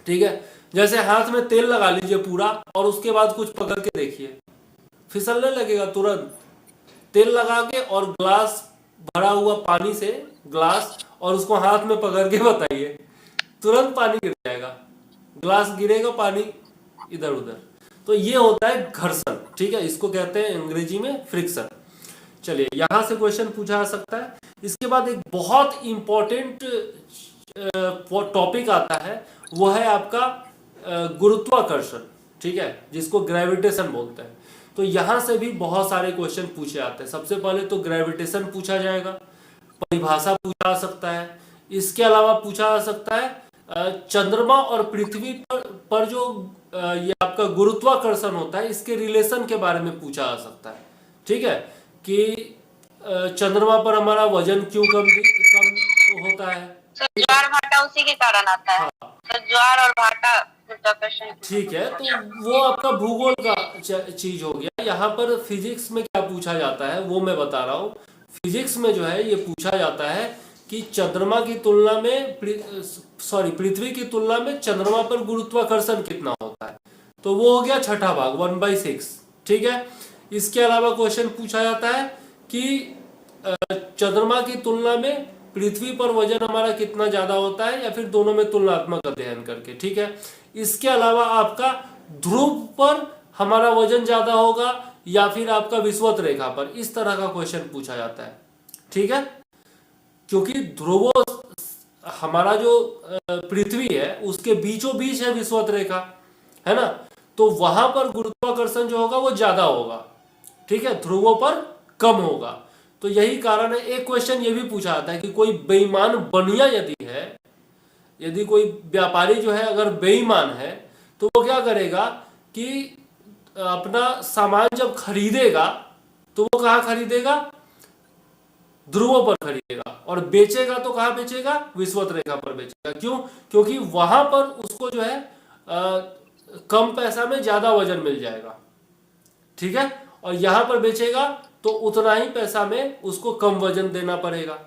ठीक है, जैसे हाथ में तेल लगा लीजिए पूरा और उसके बाद कुछ पकड़ के देखिए, फिसलने लगेगा तुरंत। तेल लगा के और ग्लास भरा हुआ पानी से ग्लास और उसको हाथ में पकड़ के बताइए, तुरंत पानी गिर जाएगा, ग्लास गिरेगा, पानी इधर उधर। तो ये होता है घर्षण। ठीक है, इसको कहते हैं अंग्रेजी में फ्रिक्शन। चलिए, यहां से क्वेश्चन पूछा जा सकता है। इसके बाद एक बहुत इंपॉर्टेंट टॉपिक आता है, वो है आपका गुरुत्वाकर्षण। ठीक है, जिसको ग्रेविटेशन बोलते हैं। तो यहां से भी बहुत सारे क्वेश्चन पूछे जाते हैं। सबसे पहले तो ग्रेविटेशन पूछा जाएगा, परिभाषा पूछा जा सकता है। इसके अलावा पूछा जा सकता है चंद्रमा और पृथ्वी पर जो ये आपका गुरुत्वाकर्षण होता है, इसके रिलेशन के बारे में पूछा जा सकता है। ठीक है, कि चंद्रमा पर हमारा वजन क्यों कम होता है? ज्वार भाटा उसी के कारण आता है। हाँ, तो ज्वार और भाटा गुरुत्वाकर्षण। ठीक है, तो वो आपका भूगोल का चीज हो गया। यहाँ पर फिजिक्स में क्या पूछा जाता है वो मैं बता रहा हूँ। फिजिक्स में जो है ये पूछा जाता है कि चंद्रमा की तुलना में पृथ्वी की तुलना में चंद्रमा पर गुरुत्वाकर्षण कितना होता है। तो वो हो गया छठा भाग, 1/6। ठीक है, इसके अलावा क्वेश्चन पूछा जाता है कि चंद्रमा की तुलना में पृथ्वी पर वजन हमारा कितना ज्यादा होता है, या फिर दोनों में तुलनात्मक अध्ययन करके। ठीक है, इसके अलावा आपका ध्रुव पर हमारा वजन ज्यादा होगा या फिर आपका विषुवत रेखा पर, इस तरह का क्वेश्चन पूछा जाता है। ठीक है, क्योंकि ध्रुवों हमारा जो पृथ्वी है उसके बीचों बीच है विषुवत रेखा, है ना। तो वहां पर गुरुत्वाकर्षण जो होगा वो ज्यादा होगा। ठीक है, ध्रुवों पर कम होगा। तो यही कारण है। एक क्वेश्चन ये भी पूछा जाता है कि कोई बेईमान बनिया यदि है, यदि कोई व्यापारी जो है अगर बेईमान है तो वो क्या करेगा कि अपना सामान जब खरीदेगा तो वो कहाँ खरीदेगा? ध्रुवों पर खरीदेगा। और बेचेगा तो कहाँ बेचेगा? विषुवत रेखा पर बेचेगा। क्यों? क्योंकि वहां पर उसको जो है कम पैसा में ज्यादा वजन मिल जाएगा। ठीक है, और यहां पर बेचेगा तो उतना ही पैसा में उसको कम वजन देना पड़ेगा।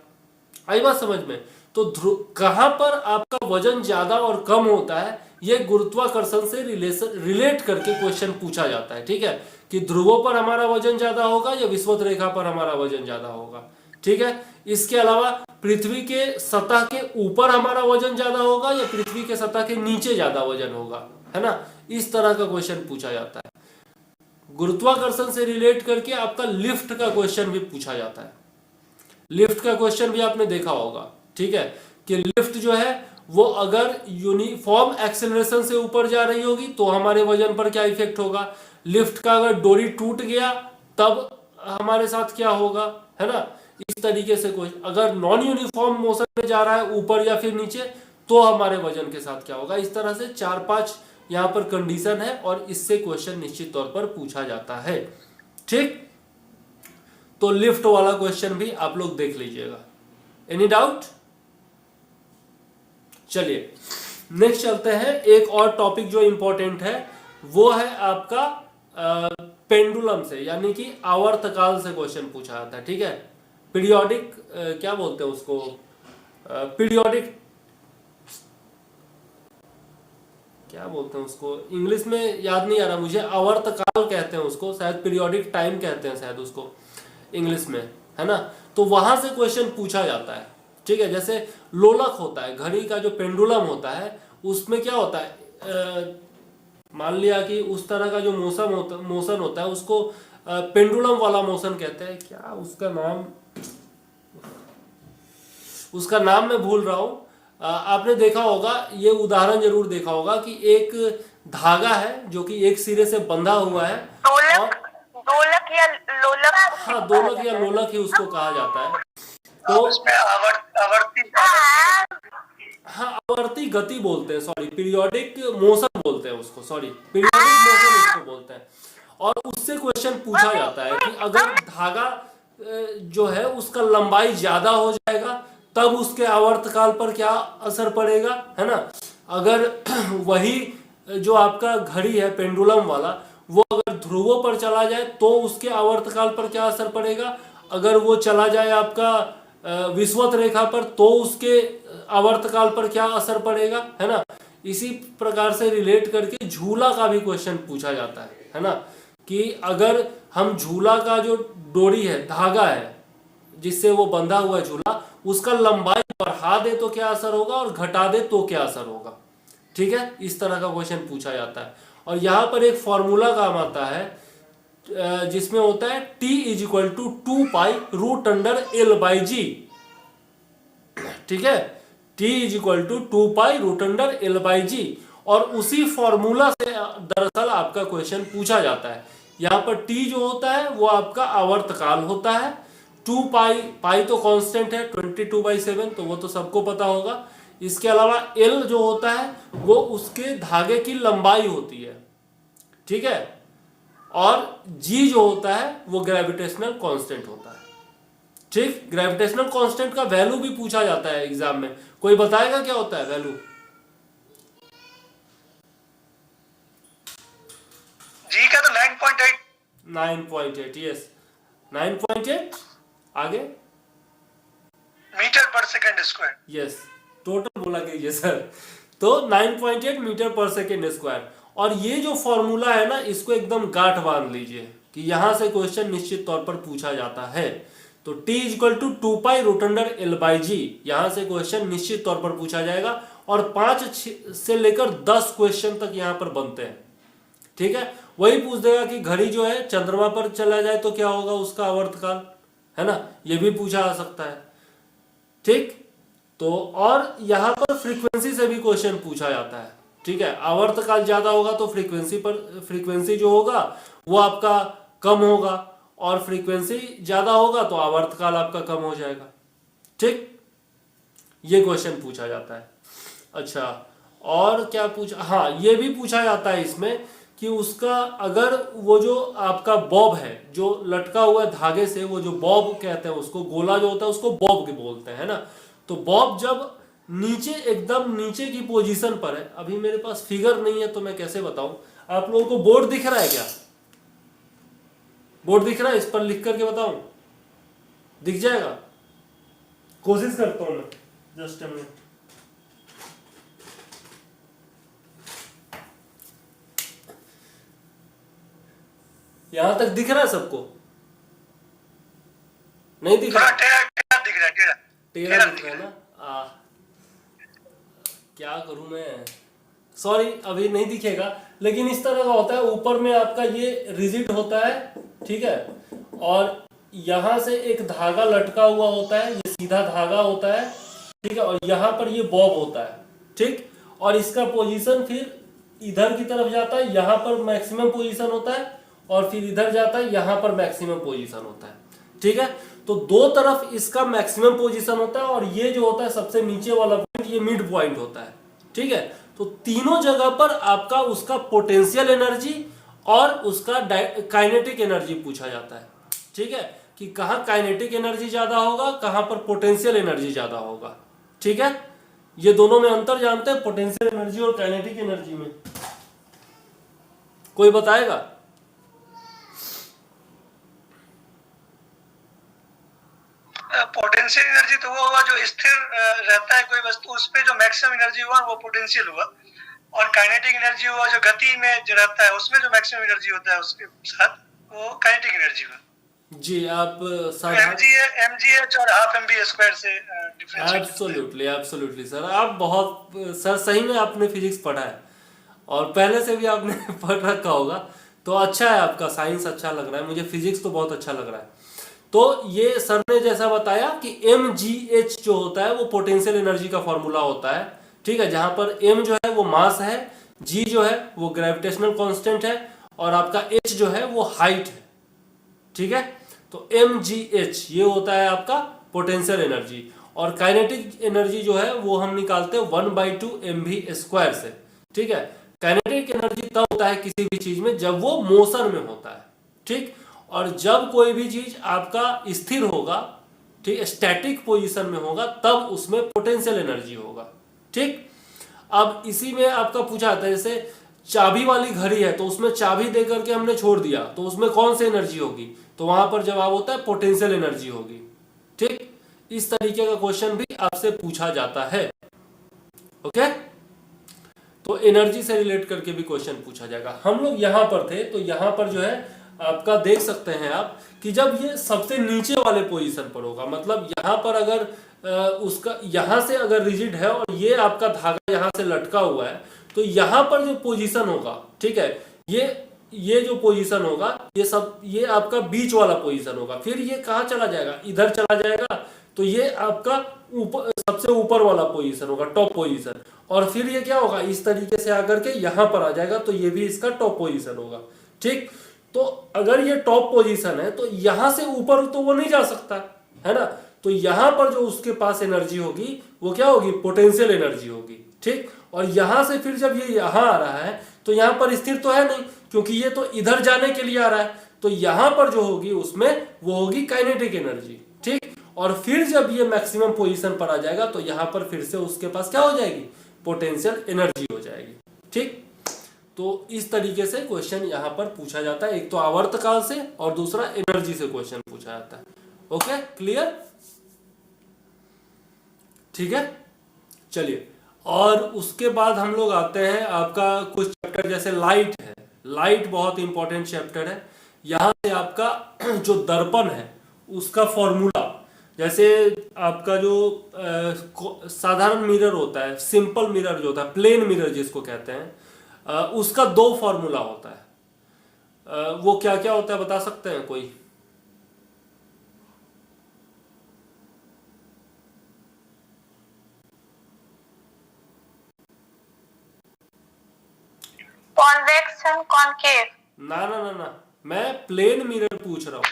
आई बात समझ में? तो कहां पर आपका वजन ज्यादा और कम होता है, यह गुरुत्वाकर्षण से रिलेट करके क्वेश्चन पूछा जाता है। ठीक है, कि ध्रुवों पर हमारा वजन ज्यादा होगा या विषुवत रेखा पर हमारा वजन ज्यादा होगा। ठीक है, इसके अलावा पृथ्वी के सतह के ऊपर हमारा वजन ज्यादा होगा या पृथ्वी के सतह के नीचे ज्यादा वजन होगा, है ना। इस तरह का क्वेश्चन पूछा जाता है। गुरुत्वाकर्षण से रिलेट करके आपका लिफ्ट का क्वेश्चन भी पूछा जाता है। लिफ्ट का क्वेश्चन भी आपने देखा होगा। ठीक है, कि लिफ्ट जो है वो अगर यूनिफॉर्म एक्सेलरेशन से ऊपर जा रही होगी तो हमारे वजन पर क्या इफेक्ट होगा। लिफ्ट का अगर डोरी टूट गया तब हमारे साथ क्या होगा, है ना। इस तरीके से कोई अगर नॉन यूनिफॉर्म मोशन में जा रहा है ऊपर या फिर नीचे तो हमारे वजन के साथ क्या होगा। इस तरह से 4-5 यहाँ पर कंडीशन है और इससे क्वेश्चन निश्चित तौर पर पूछा जाता है। ठीक, तो लिफ्ट वाला क्वेश्चन भी आप लोग देख लीजिएगा। Any doubt? चलिए नेक्स्ट चलते हैं। एक और टॉपिक जो इंपॉर्टेंट है वो है आपका पेंडुलम से, यानी कि आवर्तकाल से क्वेश्चन पूछा जाता है। ठीक है, पीरियोडिक क्या बोलते हैं उसको, पीरियोडिक क्या बोलते हैं उसको, इंग्लिश में याद नहीं आ रहा मुझे, आवर्तकाल कहते हैं उसको, शायद पीरियोडिक टाइम कहते हैं शायद उसको इंग्लिश में, है ना। तो वहां से क्वेश्चन पूछा जाता है। ठीक है, जैसे लोलक होता है, घड़ी का जो पेंडुलम होता है उसमें क्या होता है, मान लिया कि उस तरह का जो मोशन होता है उसको पेंडुलम वाला मोशन कहते हैं। क्या उसका नाम मैं भूल रहा हूं। आपने देखा होगा, ये उदाहरण जरूर देखा होगा कि एक धागा है जो कि एक सिरे से बंधा हुआ है और दोलक या लोलक, हाँ दोलक या लोलक ही उसको कहा जाता है। तो उसमें आवर्ती हाँ आवर्ती गति बोलते हैं, सॉरी पीरियोडिक मोशन बोलते हैं उसको, सॉरी पीरियोडिक मोशन उसको बोलते हैं। और उससे क्वेश्चन पूछा जाता है कि अगर धागा जो है उसका लंबाई ज्यादा हो जाएगा तब उसके आवर्तकाल पर क्या असर पड़ेगा, है ना। अगर वही जो आपका घड़ी है पेंडुलम वाला वो अगर ध्रुवों पर चला जाए तो उसके आवर्तकाल पर क्या असर पड़ेगा, अगर वो चला जाए आपका विषुवत रेखा पर तो उसके आवर्तकाल पर क्या असर पड़ेगा, है ना। इसी प्रकार से रिलेट करके झूला का भी क्वेश्चन पूछा जाता है ना, कि अगर हम झूला का जो डोरी है, धागा है जिससे वो बंधा हुआ है झूला, उसका लंबाई बढ़ा दे तो क्या असर होगा और घटा दे तो क्या असर होगा। ठीक है, इस तरह का क्वेश्चन पूछा जाता है। और यहां पर एक फॉर्मूला काम आता है जिसमें होता है T = 2π√L/g। ठीक है, T = 2π√L/g और उसी फॉर्मूला से दरअसल आपका क्वेश्चन पूछा जाता है। यहां पर T जो होता है वो आपका आवर्तकाल होता है, 2π तो कांस्टेंट है 22/7, तो वो तो सबको पता होगा। इसके अलावा L जो होता है वो उसके धागे की लंबाई होती है। ठीक है, और G जो होता है वो ग्रेविटेशनल कांस्टेंट होता है। ठीक, ग्रेविटेशनल कांस्टेंट का वैल्यू भी पूछा जाता है एग्जाम में। कोई बताएगा क्या होता है वैल्यू? जी का तो 9.8 9.8, यस 9.8। आगे मीटर पर सेकंड स्क्वायर। यस, टोटल बोला कीजिए सर। तो 9.8 मीटर पर सेकेंड स्क्वायर। और ये जो फॉर्मूला है ना, इसको एकदम गांठ बांध लीजिए कि यहां से क्वेश्चन निश्चित तौर पर पूछा जाता है। तो T = 2π√L/g, यहां से क्वेश्चन निश्चित तौर पर पूछा जाएगा और 5 से लेकर 10 क्वेश्चन तक यहां पर बनते हैं। ठीक है, वही पूछ देगा कि घड़ी जो है चंद्रमा पर चला जाए तो क्या होगा उसका आवर्तकाल, है ना, ये भी पूछा जा सकता है। ठीक, तो और यहां पर फ्रीक्वेंसी से भी क्वेश्चन पूछा जाता है। ठीक है, आवर्तकाल ज्यादा होगा तो फ्रीक्वेंसी जो होगा वो आपका कम होगा और फ्रीक्वेंसी ज्यादा होगा तो आवर्तकाल आपका कम हो जाएगा। ठीक, ये क्वेश्चन पूछा जाता है। अच्छा, और क्या पूछा, हाँ ये भी पूछा जाता है इसमें कि उसका अगर वो जो आपका बॉब है जो लटका हुआ धागे से, वो जो बॉब कहते हैं उसको, गोला जो होता है उसको बॉब बोलते हैं ना। तो बॉब जब नीचे एकदम नीचे की पोजीशन पर है, अभी मेरे पास फिगर नहीं है तो मैं कैसे बताऊं, आप लोगों को बोर्ड दिख रहा है क्या? बोर्ड दिख रहा है, इस पर लिख करके बताऊं? दिख जाएगा, कोशिश करता हूं मैं, जस्ट अ मिनट। यहां तक दिख रहा है सबको? नहीं दिख रहा? टेढ़ा दिख रहा है, टेढ़ा दिख रहा है ना। क्या करूं मैं, सॉरी अभी नहीं दिखेगा, लेकिन इस तरह का होता है। ऊपर में आपका ये रिजिड होता है, ठीक है, और यहां से एक धागा लटका हुआ होता है, ये सीधा धागा होता है, ठीक है, और यहां पर ये बॉब होता है, ठीक। और इसका पोजीशन फिर इधर की तरफ जाता है, यहाँ पर मैक्सिमम पोजीशन होता है, और फिर इधर जाता है, यहाँ पर मैक्सिमम पोजीशन होता है। ठीक है, तो दो तरफ इसका मैक्सिमम पोजीशन होता है, और ये जो होता है सबसे नीचे वाला पॉइंट, ये मिड पॉइंट होता है। ठीक है, तो तीनों जगह पर आपका उसका पोटेंशियल एनर्जी और उसका काइनेटिक एनर्जी पूछा जाता है। ठीक है, कि कहाँ काइनेटिक एनर्जी ज्यादा होगा, कहाँ पर पोटेंशियल एनर्जी ज्यादा होगा। ठीक है, ये दोनों में अंतर जानते हैं, पोटेंशियल एनर्जी और काइनेटिक एनर्जी में? कोई बताएगा? पोटेंशियल एनर्जी तो वो हुआ जो स्थिर रहता है कोई वस्तु, उस पे जो मैक्सिमम एनर्जी हुआ वो पोटेंशियल हुआ, और काइनेटिक एनर्जी हुआ जो गति में जो रहता है उसमें जो मैक्सिमम एनर्जी होता है उसके साथ, वो काइनेटिक एनर्जी हुआ। जी, आप mgh और हाफ mv स्क्वायर से डिफरेंशिएट। एब्सोल्युटली सर, आप बहुत सर सही में आपने फिजिक्स पढ़ा है, और पहले से भी आपने पढ़ रखा होगा, तो अच्छा है, आपका साइंस अच्छा लग रहा है, मुझे फिजिक्स तो बहुत अच्छा लग रहा है। तो ये सर ने जैसा बताया कि mgh जो होता है वो पोटेंशियल एनर्जी का फॉर्मूला होता है। ठीक है, जहां पर m जो है वो मास है, g जो है वो ग्रेविटेशनल कांस्टेंट है, और आपका h जो है वो हाइट है। ठीक है, तो mgh ये होता है आपका पोटेंशियल एनर्जी, और काइनेटिक एनर्जी जो है वो हम निकालते हैं 1/2 mv स्क्वायर से। ठीक है, काइनेटिक एनर्जी तब होता है किसी भी चीज में जब वो मोशन में होता है। ठीक, और जब कोई भी चीज आपका स्थिर होगा, ठीक, स्टैटिक पोजीशन में होगा, तब उसमें पोटेंशियल एनर्जी होगा। ठीक, अब इसी में आपका पूछा था, जैसे चाबी वाली घड़ी है तो उसमें चाबी दे करके हमने छोड़ दिया, तो उसमें कौन सी एनर्जी होगी? तो वहां पर जवाब होता है पोटेंशियल एनर्जी होगी। ठीक, इस तरीके का क्वेश्चन भी आपसे पूछा जाता है। ओके, तो एनर्जी से रिलेट करके भी क्वेश्चन पूछा जाएगा। हम लोग यहां पर थे, तो यहां पर जो है आपका देख सकते हैं आप कि जब ये सबसे नीचे वाले पोजीशन पर होगा, मतलब यहां पर अगर उसका यहां से अगर रिजिड है और ये आपका धागा यहां से लटका हुआ है, तो यहां पर जो पोजीशन होगा, ठीक है, ये जो पोजीशन होगा, ये आपका बीच वाला पोजीशन होगा। फिर ये कहां चला जाएगा? इधर चला जाएगा, तो ये आपका ऊपर सबसे ऊपर वाला पोजीशन होगा, टॉप पोजीशन। और फिर ये क्या होगा? इस तरीके से आकर के यहां पर आ जाएगा, तो ये भी इसका टॉप पोजीशन होगा। ठीक, तो अगर ये टॉप पोजीशन है तो यहां से ऊपर तो वो नहीं जा सकता है ना, तो यहां पर जो उसके पास एनर्जी होगी वो क्या होगी? पोटेंशियल एनर्जी होगी। ठीक, और यहां से फिर जब ये यहां आ रहा है तो यहां पर स्थिर तो है नहीं, क्योंकि ये तो इधर जाने के लिए आ रहा है, तो यहां पर जो होगी उसमें वो होगी काइनेटिक एनर्जी। ठीक, और फिर जब ये मैक्सिमम पोजीशन पर आ जाएगा तो यहां पर फिर से उसके पास क्या हो जाएगी? पोटेंशियल एनर्जी हो जाएगी। ठीक, तो इस तरीके से क्वेश्चन यहां पर पूछा जाता है, एक तो आवर्तकाल से और दूसरा एनर्जी से क्वेश्चन पूछा जाता है। Okay, clear? ठीक है, चलिए, और उसके बाद हम लोग आते हैं आपका कुछ चैप्टर, जैसे लाइट है। लाइट बहुत इंपॉर्टेंट चैप्टर है। यहां से आपका जो दर्पण है उसका फॉर्मूला, जैसे आपका जो साधारण मिरर होता है, सिंपल मिरर जो होता है, प्लेन मिरर जिसको कहते हैं, उसका 2 फॉर्मूला होता है। वो क्या क्या होता है बता सकते हैं कोई? Convection, concave. ना, मैं प्लेन मिरर पूछ रहा हूँ।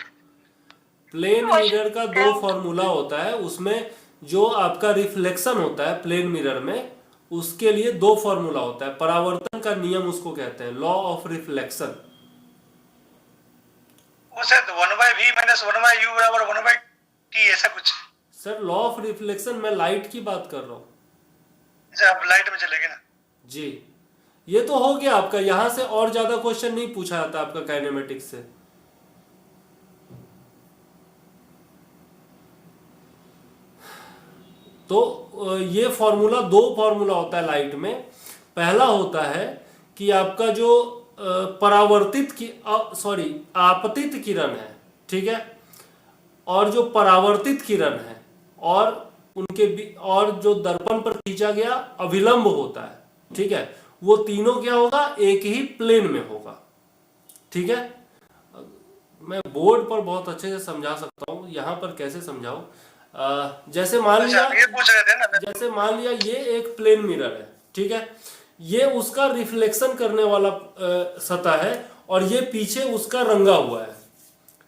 प्लेन मिरर का 2 फॉर्मूला होता है, उसमें जो आपका रिफ्लेक्शन होता है प्लेन मिरर में, उसके लिए 2 फॉर्मूला होता है। परावर्तन का नियम उसको कहते हैं, लॉ ऑफ रिफ्लेक्शन। वो शायद 1/v - 1/u बराबर 1/t ऐसा कुछ। सर, लॉ ऑफ रिफ्लेक्शन मैं लाइट की बात कर रहा हूँ। अच्छा, अब लाइट में चलेंगे ना जी, ये तो हो गया आपका। यहां से और ज्यादा क्वेश्चन नहीं पूछा जाता आपका काइनेमेटिक्स से। तो ये फॉर्मूला 2 फॉर्मूला होता है लाइट में। पहला होता है कि आपका जो परावर्तित की आपतित किरण है, ठीक है, और जो परावर्तित किरण है, और जो दर्पण पर खींचा गया अभिलंब होता है, ठीक है, वो तीनों क्या होगा? एक ही प्लेन में होगा। ठीक है, मैं बोर्ड पर बहुत अच्छे से समझा सकता हूं, यहां पर कैसे समझाऊं? जैसे मान लिया, ये पूछ रहे थे ना। जैसे मान लिया ये एक प्लेन मिरर है, ठीक है, ये उसका रिफ्लेक्शन करने वाला सतह है और ये पीछे उसका रंगा हुआ है,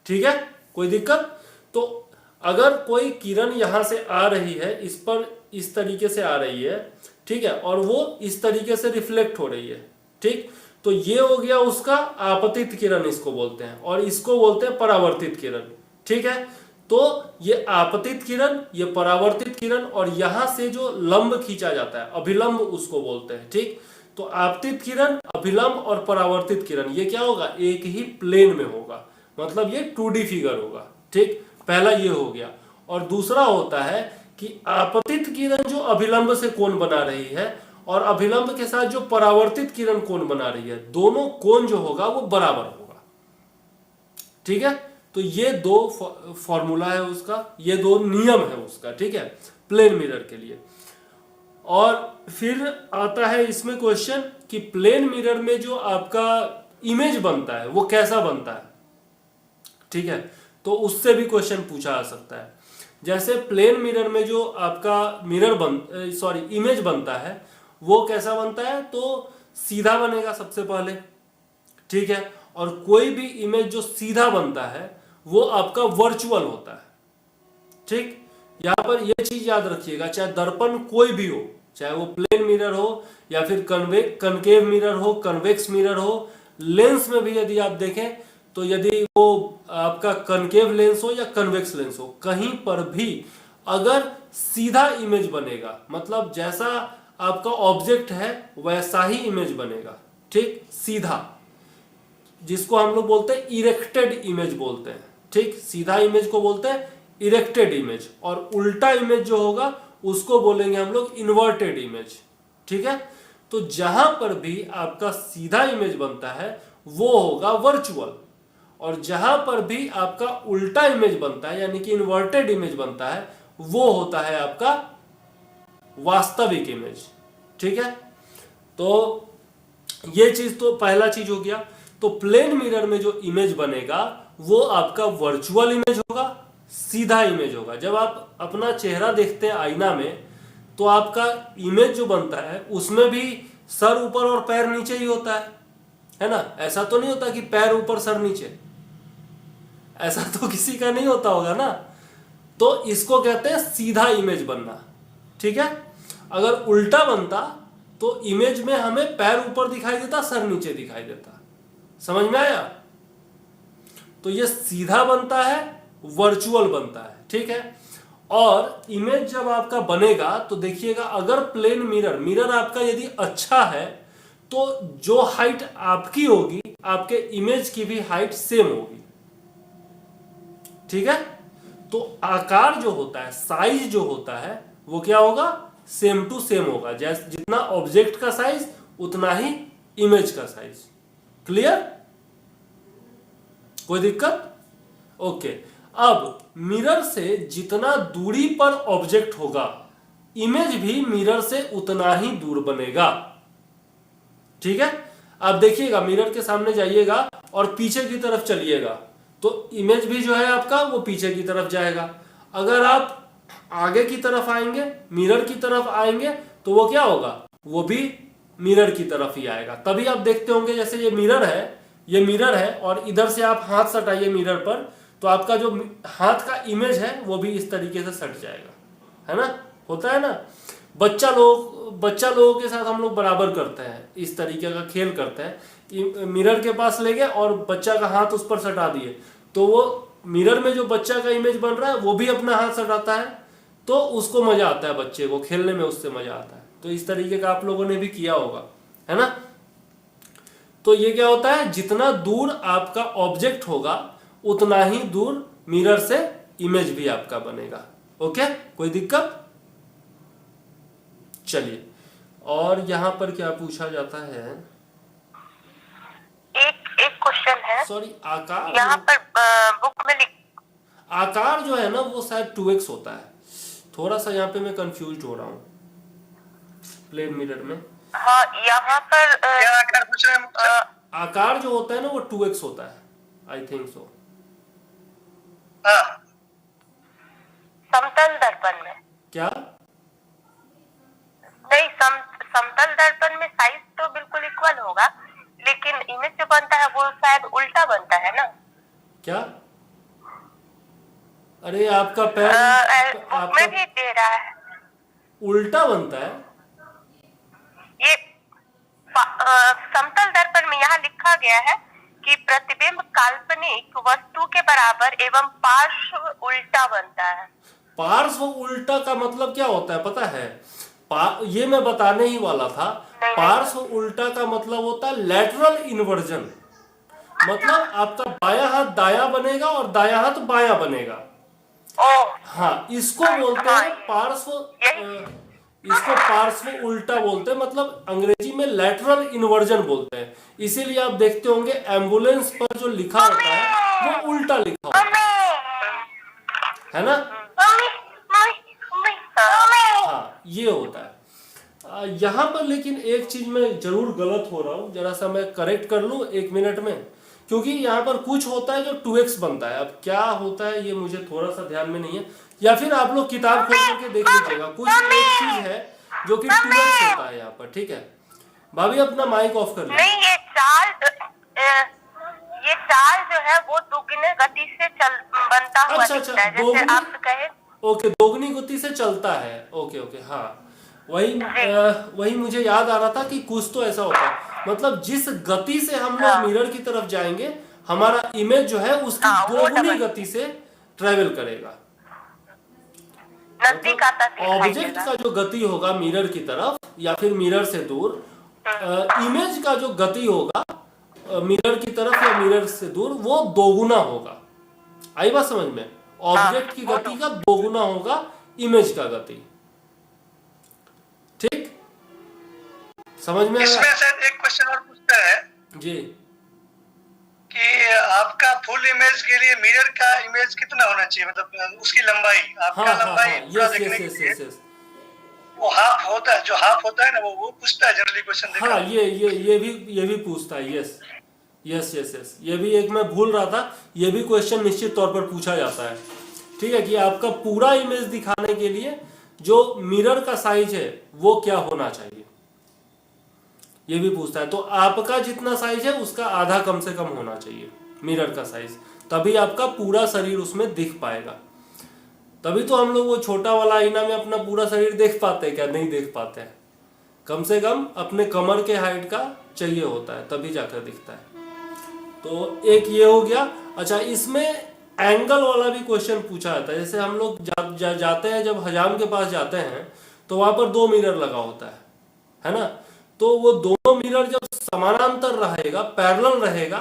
ठीक है, कोई दिक्कत? तो अगर कोई किरण यहां से आ रही है, इस पर इस तरीके से आ रही है, ठीक है, और वो इस तरीके से रिफ्लेक्ट हो रही है, ठीक, तो ये हो गया उसका आपतित किरण इसको बोलते हैं, और इसको बोलते हैं परावर्तित किरण, ठीक है। तो ये आपतित किरण, ये परावर्तित किरण, और यहां से जो लंब खींचा जाता है अभिलंब उसको बोलते हैं, ठीक। तो आपतित किरण, अभिलंब और परावर्तित किरण ये क्या होगा, एक ही प्लेन में होगा, मतलब ये 2D फिगर होगा, ठीक। पहला ये हो गया। और दूसरा होता है कि आपतित किरण जो अभिलंब से कोण बना रही है और अभिलंब के साथ जो परावर्तित किरण कोण बना रही है, दोनों कोण जो होगा वो बराबर होगा, ठीक है। तो ये दो फॉर्मूला है उसका, ये दो नियम है उसका, ठीक है, प्लेन मिरर के लिए। और फिर आता है इसमें क्वेश्चन कि प्लेन मिरर में जो आपका इमेज बनता है वो कैसा बनता है, ठीक है, तो उससे भी क्वेश्चन पूछा जा सकता है। जैसे प्लेन मिरर में जो आपका इमेज बनता है वो कैसा बनता है, तो सीधा बनेगा सबसे पहले, ठीक है, और कोई भी इमेज जो सीधा बनता है वो आपका वर्चुअल होता है, ठीक। यहां पर यह चीज याद रखिएगा, चाहे दर्पण कोई भी हो, चाहे वो प्लेन मिरर हो या फिर कनकेव मिरर हो, कन्वेक्स मिरर हो, लेंस में भी यदि आप देखें तो यदि वो आपका कनकेव लेंस हो या कन्वेक्स लेंस हो, कहीं पर भी अगर सीधा इमेज बनेगा, मतलब जैसा आपका ऑब्जेक्ट है वैसा ही इमेज बनेगा, ठीक, सीधा, जिसको हम लोग बोलते हैं इरेक्टेड इमेज बोलते हैं, ठीक, सीधा इमेज को बोलते हैं इरेक्टेड इमेज, और उल्टा इमेज जो होगा उसको बोलेंगे हम लोग इन्वर्टेड इमेज, ठीक है। तो जहां पर भी आपका सीधा इमेज बनता है वो होगा वर्चुअल, और जहां पर भी आपका उल्टा इमेज बनता है यानी कि इन्वर्टेड इमेज बनता है वो होता है आपका वास्तविक इमेज, ठीक है। तो ये चीज तो पहला चीज हो गया। तो प्लेन मिरर में जो इमेज बनेगा वो आपका वर्चुअल इमेज होगा, सीधा इमेज होगा। जब आप अपना चेहरा देखते हैं आईना में तो आपका इमेज जो बनता है उसमें भी सर ऊपर और पैर नीचे ही होता है ना, ऐसा तो नहीं होता कि पैर ऊपर सर नीचे, ऐसा तो किसी का नहीं होता होगा ना। तो इसको कहते हैं सीधा इमेज बनना, ठीक है। अगर उल्टा बनता तो इमेज में हमें पैर ऊपर दिखाई देता, सर नीचे दिखाई देता, समझ में आया। तो ये सीधा बनता है, वर्चुअल बनता है, ठीक है। और इमेज जब आपका बनेगा तो देखिएगा, अगर प्लेन मिरर आपका यदि अच्छा है तो जो हाइट आपकी होगी आपके इमेज की भी हाइट सेम होगी, ठीक है। तो आकार जो होता है, साइज जो होता है वो क्या होगा, सेम टू सेम होगा, जैसे जितना ऑब्जेक्ट का साइज उतना ही इमेज का साइज। क्लियर, कोई दिक्कत? ओके। अब मिरर से जितना दूरी पर ऑब्जेक्ट होगा इमेज भी मिरर से उतना ही दूर बनेगा, ठीक है। आप देखिएगा, मिरर के सामने जाइएगा और पीछे की तरफ चलिएगा तो इमेज भी जो है आपका वो पीछे की तरफ जाएगा। अगर आप आगे की तरफ आएंगे, मिरर की तरफ आएंगे, तो वो क्या होगा, वो भी मिरर की तरफ ही आएगा। तभी आप देखते होंगे जैसे ये मिरर है और इधर से आप हाथ सटाइए मिरर पर तो आपका जो हाथ का इमेज है वो भी इस तरीके से सट जाएगा, है ना, होता है ना। बच्चा लोगों के साथ हम लोग बराबर करते हैं, इस तरीके का खेल करते हैं। मिरर के पास ले गए और बच्चा का हाथ उस पर सटा दिए तो वो मिरर में जो बच्चा का इमेज बन रहा है वो भी अपना हाथ सटाता है, तो उसको मजा आता है, बच्चे को खेलने में उससे मजा आता है। तो इस तरीके का आप लोगों ने भी किया होगा, है ना। तो ये क्या होता है, जितना दूर आपका ऑब्जेक्ट होगा उतना ही दूर मिरर से इमेज भी आपका बनेगा। ओके, कोई दिक्कत? चलिए, और यहां पर क्या पूछा जाता है, एक क्वेश्चन है। सॉरी, आकार यहाँ पर बुक में आकार जो है ना वो शायद 2x होता है। थोड़ा सा यहाँ पे मैं कंफ्यूज हो रहा हूँ प्लेन मिरर में। हाँ, यहाँ पर क्या आकार पूछ रहे हैं? आकार जो होता है ना वो 2x होता है, आई थिंक सो। हाँ, समतल दर्पण में क्या? नहीं, समतल दर्पण में साइज तो बिल्कुल इक्वल होगा, लेकिन इमेज जो बनता है वो शायद उल्टा बनता है ना? क्या? अरे आपका पैर बुक में भी दे रहा है उल्टा बनता है? ये समतल दर्पण में यहाँ लिखा गया है कि प्रतिबिंब काल्पनिक वस्तु के बराबर एवं पार्श्व उल्टा बनता है। पार्श्व उल्टा का मतलब क्या होता है पता है? ये मैं बताने ही वाला था। पार्श्व उल्टा का मतलब होता है लैटरल इन्वर्जन, मतलब आपका बायां हाथ दायां बनेगा और दायां हाथ बायां बनेगा। हाँ, इसको बोलते हैं पार्श्व, इसको पार्श्व उल्टा बोलते हैं, मतलब अंग्रेजी में लैटरल इन्वर्जन बोलते हैं। इसीलिए आप देखते होंगे एम्बुलेंस पर जो लिखा होता है वो उल्टा लिखा होता है ना? हाँ, ये होता है। यहाँ पर लेकिन एक चीज में जरूर गलत हो रहा हूँ, जरा सा मैं करेक्ट कर लूँ 1 मिनट में, क्योंकि यहाँ पर कुछ होता है जो 2x बनता है। अब क्या होता है ये मुझे थोड़ा सा ध्यान में नहीं है, या फिर आप लोग किताब खोल करके देख लीजिएगा। कुछ एक चीज है जो कि 2x होता है यहाँ पर, ठीक है? भाभी अपना माइक ऑफ कर लीजिए। नहीं, ये चाल जो है वो दुगने गति से बनता हुआ दिखता है, जैसे आप कहे। ओके, दोगुनी गति से चलता है। ओके ओके, हाँ, वही मुझे याद आ रहा था कि कुछ तो ऐसा होता है, मतलब जिस गति से हम लोग मिरर की तरफ जाएंगे हमारा इमेज जो है उसकी दोगुनी गति से ट्रेवल करेगा। ऑब्जेक्ट का जो गति होगा मिरर की तरफ या फिर मिरर से दूर, इमेज का जो गति होगा मिरर की तरफ या मिरर से दूर वो दोगुना होगा। आई बात समझ में? ऑब्जेक्ट की गति का दोगुना होगा इमेज का गति। ठीक, समझ में? इसमें शायद एक क्वेश्चन और पूछता है जी कि आपका फुल इमेज के लिए मिरर का इमेज कितना होना चाहिए, मतलब उसकी लंबाई, आपका लंबाई पूरा देखने के लिए वो हाफ होता है, जो हाफ होता है ना वो पूछता है जनरली क्वेश्चन। हाँ, ये भी पूछता है। यस, ये भी एक मैं भूल रहा था, ये भी क्वेश्चन निश्चित तौर पर पूछा जाता है। ठीक है, कि आपका पूरा इमेज दिखाने के लिए जो मिरर का साइज है वो क्या होना चाहिए, ये भी पूछता है। तो आपका जितना साइज है उसका आधा कम से कम होना चाहिए मिरर का साइज, तभी आपका पूरा शरीर उसमें दिख पाएगा। तभी तो हम लोग वो छोटा वाला आईना में अपना पूरा शरीर देख पाते हैं क्या? नहीं देख पाते हैं। कम से कम अपने कमर के हाइट का चाहिए होता है, तभी जाकर दिखता है। तो एक ये हो गया। अच्छा, इसमें एंगल वाला भी क्वेश्चन पूछा जाता है। जैसे हम लोग जाते हैं, जब हजाम के पास जाते हैं तो वहां पर 2 मिरर लगा होता है ना? तो वो दोनों मिरर जब समानांतर रहेगा, पैरेलल रहेगा,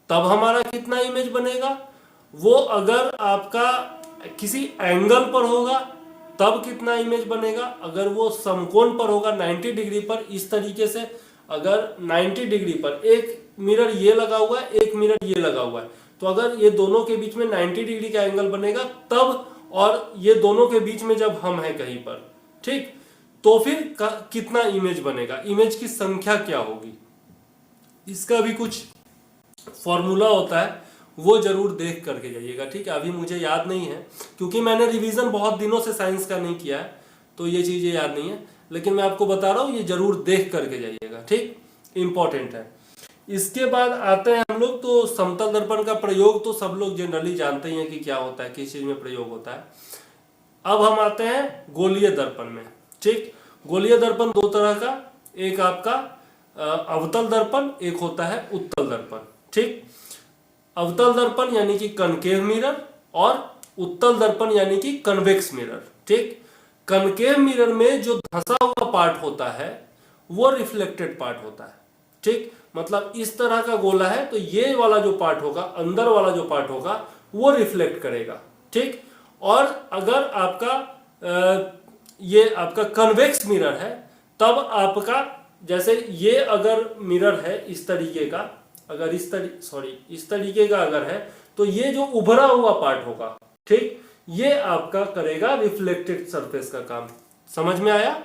तब हमारा कितना इमेज बनेगा? वो अगर आपका किसी एंगल पर होगा तब कितना इमेज बनेगा? अगर वो समकोण पर होगा 90 डिग्री पर, इस तरीके से अगर 90 डिग्री पर एक मिरर ये लगा हुआ है, एक मिरर ये लगा हुआ है, तो अगर ये दोनों के बीच में 90 डिग्री का एंगल बनेगा तब, और ये दोनों के बीच में जब हम हैं कहीं पर, ठीक, तो फिर कितना इमेज बनेगा? इमेज की संख्या क्या होगी? इसका भी कुछ फॉर्मूला होता है, वो जरूर देख करके जाइएगा। ठीक है, अभी मुझे याद नहीं है क्योंकि मैंने रिवीजन बहुत दिनों से साइंस का नहीं किया है, तो ये चीजें याद नहीं है, लेकिन मैं आपको बता रहा हूँ ये जरूर देख करके जाइएगा। ठीक, इंपॉर्टेंट है। इसके बाद आते हैं हम लोग, तो समतल दर्पण का प्रयोग तो सब लोग जनरली जानते ही हैं कि क्या होता है, किस चीज में प्रयोग होता है। अब हम आते हैं गोलीय दर्पण में। ठीक, गोलीय दर्पण 2 तरह का, एक आपका अवतल दर्पण, एक होता है उत्तल दर्पण। ठीक, अवतल दर्पण यानी कि कनकेव मिरर और उत्तल दर्पण यानी कि कन्वेक्स मिरर। ठीक, कनकेव मिरर में जो धंसा हुआ पार्ट होता है वो रिफ्लेक्टेड पार्ट होता है। ठीक, मतलब इस तरह का गोला है तो ये वाला जो पार्ट होगा, अंदर वाला जो पार्ट होगा वो रिफ्लेक्ट करेगा। ठीक, और अगर आपका ये आपका कन्वेक्स मिरर है तब आपका, जैसे ये अगर मिरर है इस तरीके का, अगर इस तरीके का अगर है तो ये जो उभरा हुआ पार्ट होगा, ठीक, ये आपका करेगा रिफ्लेक्टेड सरफेस का काम। समझ में आया?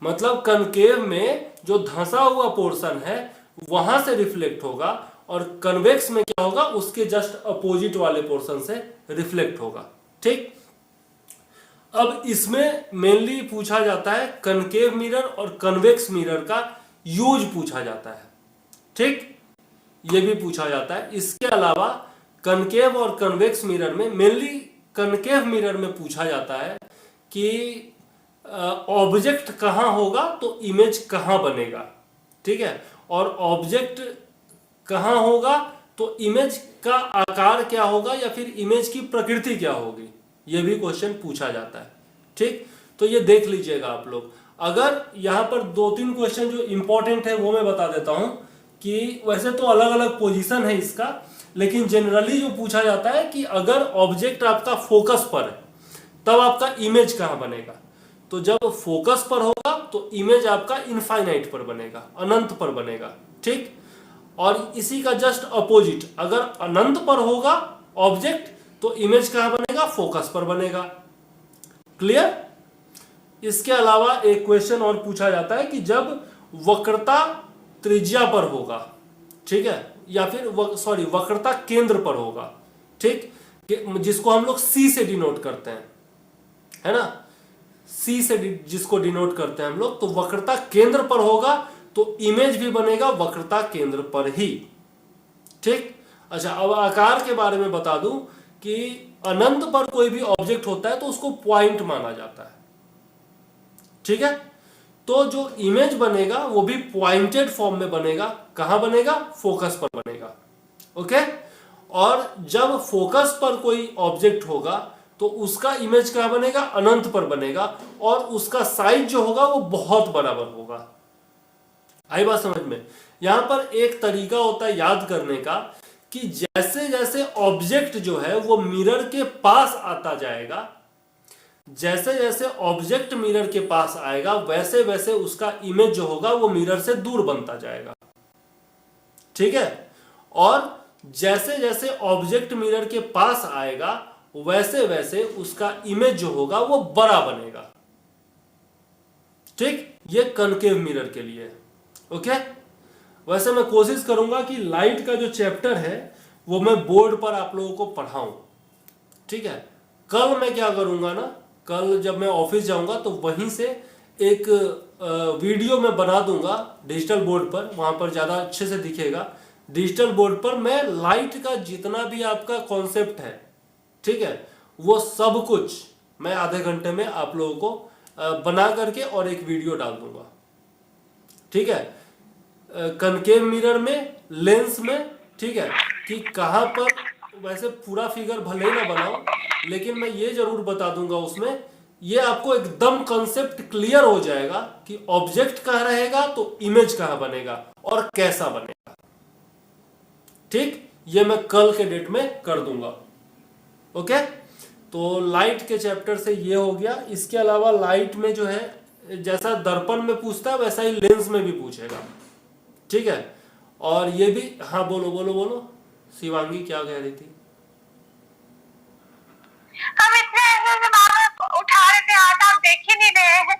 मतलब कनकेव में जो धंसा हुआ पोर्शन है वहां से रिफ्लेक्ट होगा और कन्वेक्स में क्या होगा, उसके जस्ट अपोजिट वाले पोर्शन से रिफ्लेक्ट होगा। ठीक, अब इसमें मेनली पूछा जाता है कनकेव मिरर और कन्वेक्स मिरर का यूज पूछा जाता है, ठीक, ये भी पूछा जाता है। इसके अलावा कनकेव और कन्वेक्स मिरर में मेनली कनकेव मिरर में पूछा जाता है कि ऑब्जेक्ट कहाँ होगा तो इमेज कहाँ बनेगा, ठीक है, और ऑब्जेक्ट कहाँ होगा तो इमेज का आकार क्या होगा या फिर इमेज की प्रकृति क्या होगी, ये भी क्वेश्चन पूछा जाता है, ठीक। तो ये देख लीजिएगा आप लोग। अगर यहाँ पर 2-3 क्वेश्चन जो इंपॉर्टेंट है वो मैं बता देता हूँ कि वैसे तो अलग अलग पोजीशन है इसका, लेकिन जनरली जो पूछा जाता है कि अगर ऑब्जेक्ट आपका फोकस पर है तब आपका इमेज कहाँ बनेगा, तो जब फोकस पर होगा तो इमेज आपका इनफाइनाइट पर बनेगा, अनंत पर बनेगा, ठीक। और इसी का जस्ट अपोजिट, अगर अनंत पर होगा ऑब्जेक्ट तो इमेज कहाँ बनेगा, फोकस पर बनेगा। क्लियर। इसके अलावा एक क्वेश्चन और पूछा जाता है कि जब वक्रता त्रिज्या पर होगा, ठीक है, या फिर वक्रता केंद्र पर होगा, ठीक, जिसको हम लोग सी से डिनोट करते हैं, है ना, सी से जिसको डिनोट करते हैं हम लोग, तो वक्रता केंद्र पर होगा तो इमेज भी बनेगा वक्रता केंद्र पर ही, ठीक। अच्छा, अब आकार के बारे में बता दूं कि अनंत पर कोई भी ऑब्जेक्ट होता है तो उसको पॉइंट माना जाता है, ठीक है। तो जो इमेज बनेगा वो भी पॉइंटेड फॉर्म में बनेगा, कहां बनेगा, फोकस पर बनेगा, ओके। और जब फोकस पर कोई ऑब्जेक्ट होगा तो उसका इमेज कहां बनेगा, अनंत पर बनेगा, और उसका साइज जो होगा वो बहुत बराबर होगा। आई बात समझ में। यहां पर एक तरीका होता है याद करने का कि जैसे जैसे ऑब्जेक्ट जो है वो मिरर के पास आता जाएगा, जैसे जैसे ऑब्जेक्ट मिरर के पास आएगा वैसे वैसे उसका इमेज जो होगा वो मिरर से दूर बनता जाएगा, ठीक है। और जैसे जैसे ऑब्जेक्ट मिरर के पास आएगा वैसे वैसे उसका इमेज जो होगा वो बड़ा बनेगा, ठीक। ये कनकेव मिरर के लिए, ओके। वैसे मैं कोशिश करूंगा कि लाइट का जो चैप्टर है वो मैं बोर्ड पर आप लोगों को पढ़ाऊं, ठीक है। कल मैं क्या करूंगा ना, कल जब मैं ऑफिस जाऊंगा तो वहीं से एक वीडियो में बना दूंगा डिजिटल बोर्ड पर, वहां पर ज्यादा अच्छे से दिखेगा। डिजिटल बोर्ड पर मैं लाइट का जितना भी आपका कॉन्सेप्ट है, ठीक है, वो सब कुछ मैं आधे घंटे में आप लोगों को बना करके और एक वीडियो डाल दूंगा, ठीक है। कनकेव मिरर में, लेंस में, ठीक है, कि कहां पर, वैसे पूरा फिगर भले ही ना बनाओ लेकिन मैं ये जरूर बता दूंगा उसमें, ये आपको एकदम कंसेप्ट क्लियर हो जाएगा कि ऑब्जेक्ट कहां रहेगा तो इमेज कहां बनेगा और कैसा बनेगा, ठीक। ये मैं कल के डेट में कर दूंगा, ओके। तो लाइट के चैप्टर से ये हो गया। इसके अलावा लाइट में जो है जैसा दर्पण में पूछता है वैसा ही लेंस में भी पूछेगा, ठीक है। और ये भी, हाँ बोलो बोलो बोलो शिवांगी क्या कह रही थी। हम इतने ऐसे बात उठा रहे थे, आज आप देख ही नहीं रहे हैं।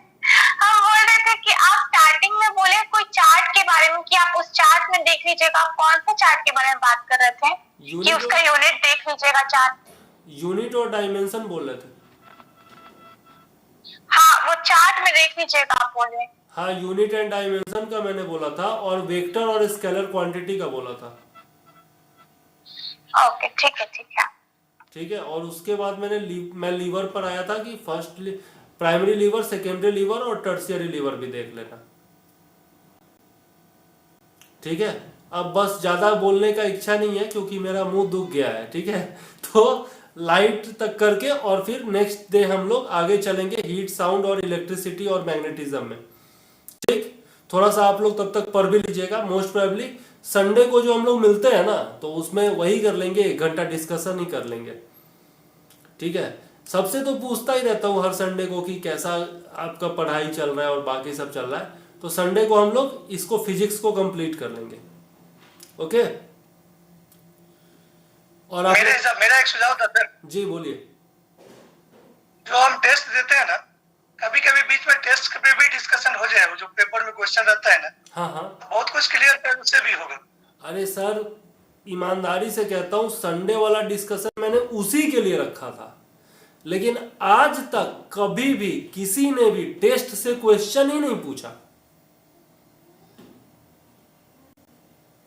हम बोल रहे थे कि आप स्टार्टिंग में बोले कोई चार्ट के बारे में कि आप उस चार्ट में देख लीजिएगा। आप कौन से चार्ट के बारे में बात कर रहे थे कि उसका यूनिट देख लीजिएगा चार्ट। यूनिट और डायमेंशन बोल रहे थे। हाँ, वो चार्ट में देख लीजिएगा आप बोले। हाँ, यूनिट एंड डायमेंशन का मैंने बोला था और वेक्टर और स्केलर क्वांटिटी का बोला था। ओके, ठीक है ठीक है ठीक है। और उसके बाद मैं लीवर पर आया था कि first primary lever, secondary lever और टर्शियरी लीवर भी देख लेना, ठीक है। अब बस ज्यादा बोलने का इच्छा नहीं है क्योंकि मेरा मुंह दुख गया है, ठीक है। तो लाइट तक करके और फिर नेक्स्ट डे हम लोग आगे चलेंगे हीट, साउंड और इलेक्ट्रिसिटी और मैग्नेटिज्म में, ठीक। थोड़ा सा आप लोग तब तक पढ़ भी लीजिएगा। मोस्ट प्रोबेबली संडे को जो हम लोग मिलते हैं ना तो उसमें वही कर लेंगे, 1 घंटा डिस्कशन ही कर लेंगे, ठीक है। सबसे तो पूछता ही रहता हूँ हर संडे को कि कैसा आपका पढ़ाई चल रहा है और बाकी सब चल रहा है, तो संडे को हम लोग इसको फिजिक्स को कंप्लीट कर लेंगे, ओके। और मेरा एक सुझाव था सर। जी बोलिए। जो हम टेस्ट देते हैं ना, कभी कभी बीच में टेस्ट पे भी डिस्कशन हो जाए, जो पेपर में क्वेश्चन रहता है ना, हाँ हाँ, बहुत कुछ क्लियर कर उससे भी होगा। अरे सर ईमानदारी से कहता हूँ संडे वाला डिस्कशन मैंने उसी के लिए रखा था लेकिन आज तक कभी भी किसी ने भी टेस्ट से क्वेश्चन ही नहीं पूछा।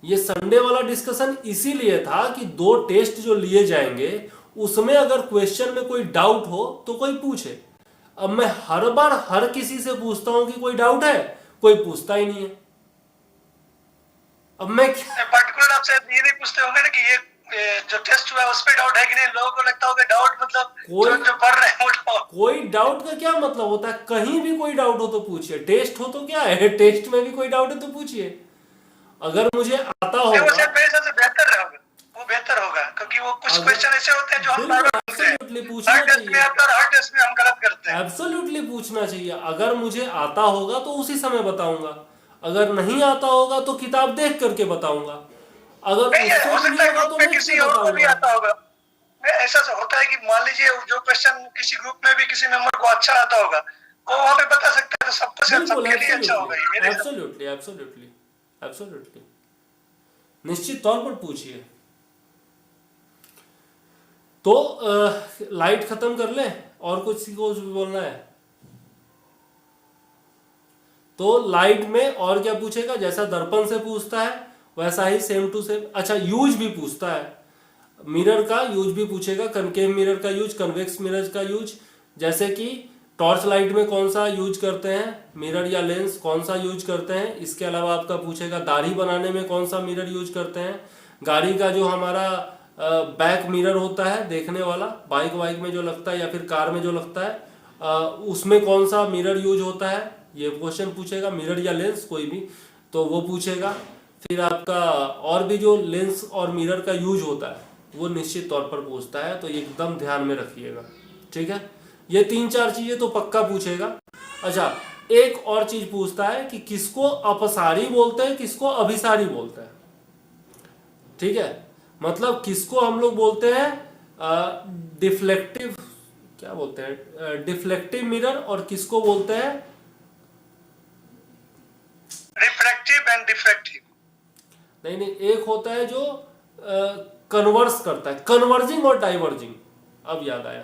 ये संडे वाला डिस्कशन इसीलिए था कि 2 टेस्ट जो लिए जाएंगे उसमें अगर क्वेश्चन में कोई डाउट हो तो कोई पूछे। अब मैं हर बार हर किसी से पूछता हूं कि कोई डाउट है, कोई पूछता ही नहीं है। अब मैं क्या पर्टिकुलर आपसे ये नहीं पूछते होंगे ना कि ये जो टेस्ट हुआ है उस पे डाउट है कि नहीं? लोगों को लगता होगा डाउट मतलब जो पढ़ रहे हैं वो डाउट। कोई डाउट का क्या मतलब होता है? कहीं भी कोई डाउट हो तो पूछिए। टेस्ट हो तो क्या है, टेस्ट में भी कोई डाउट है तो पूछिए। अगर मुझे आता होगा वो शायद मेरे हिसाब से बेहतर होगा, वो बेहतर होगा क्योंकि वो कुछ क्वेश्चन ऐसे होते हैं जो हम बार-बार पूछते हैं। एब्सोल्युटली पूछना हर टेस्ट में चाहिए, आता है और हर टेस्ट में हम गलत करते हैं। एब्सोल्युटली पूछना चाहिए। अगर मुझे आता होगा तो उसी समय बताऊंगा, अगर नहीं आता होगा तो किताब देख करके बताऊंगा, अगर नहीं है, उससे हो भी सकता नहीं है होगा ग्रुप तो में मैं किसी क्यों और को भी बताऊंगा। आता होगा। ऐसा होता है कि मान लीजिए जो क्वेश्चन किसी ग्रुप में भी किसी मेंबर को अच्छा आता होगा वो वहां पे बता सकता है, तो सबको बिल्कुल, सबके लिए अच्छा होगा ये मेरे हिसाब से। एब्सोल्युटली एब्सोल्युटली एब्सोल्युटली निश्चित तौर पर पूछिए। तो लाइट खत्म कर ले और कुछ को भी बोलना है तो लाइट में और क्या पूछेगा? जैसा दर्पण से पूछता है वैसा ही सेम टू सेम। अच्छा, यूज भी पूछता है, मिरर का यूज भी पूछेगा, कनकेव मिरर का यूज, कन्वेक्स मिरर का यूज। जैसे कि टॉर्च लाइट में कौन सा यूज करते हैं, मिरर या लेंस कौन सा यूज करते हैं। इसके अलावा आपका पूछेगा दाढ़ी बनाने में कौन सा मिरर यूज करते हैं। गाड़ी का जो हमारा बैक मिरर होता है देखने वाला, बाइक वाइक में जो लगता है या फिर कार में जो लगता है, उसमें कौन सा मिरर यूज होता है, ये क्वेश्चन पूछेगा। मिरर या लेंस कोई भी तो वो पूछेगा। फिर आपका और भी जो लेंस और मिरर का यूज होता है वो निश्चित तौर पर पूछता है, तो एकदम ध्यान में रखिएगा, ठीक है। ये 3-4 चीजें तो पक्का पूछेगा। अच्छा, एक और चीज पूछता है कि किसको अपसारी बोलते हैं, किसको अभिसारी बोलते हैं, ठीक है। मतलब किसको हम लोग बोलते हैं डिफ्लेक्टिव, क्या बोलते हैं, डिफ्लेक्टिव मिरर, और किसको बोलते हैं रिफ्रैक्टिव एंड डिफ्रैक्टिव। नहीं, एक होता है जो कन्वर्स करता है, कन्वर्जिंग और डाइवर्जिंग। अब याद आया,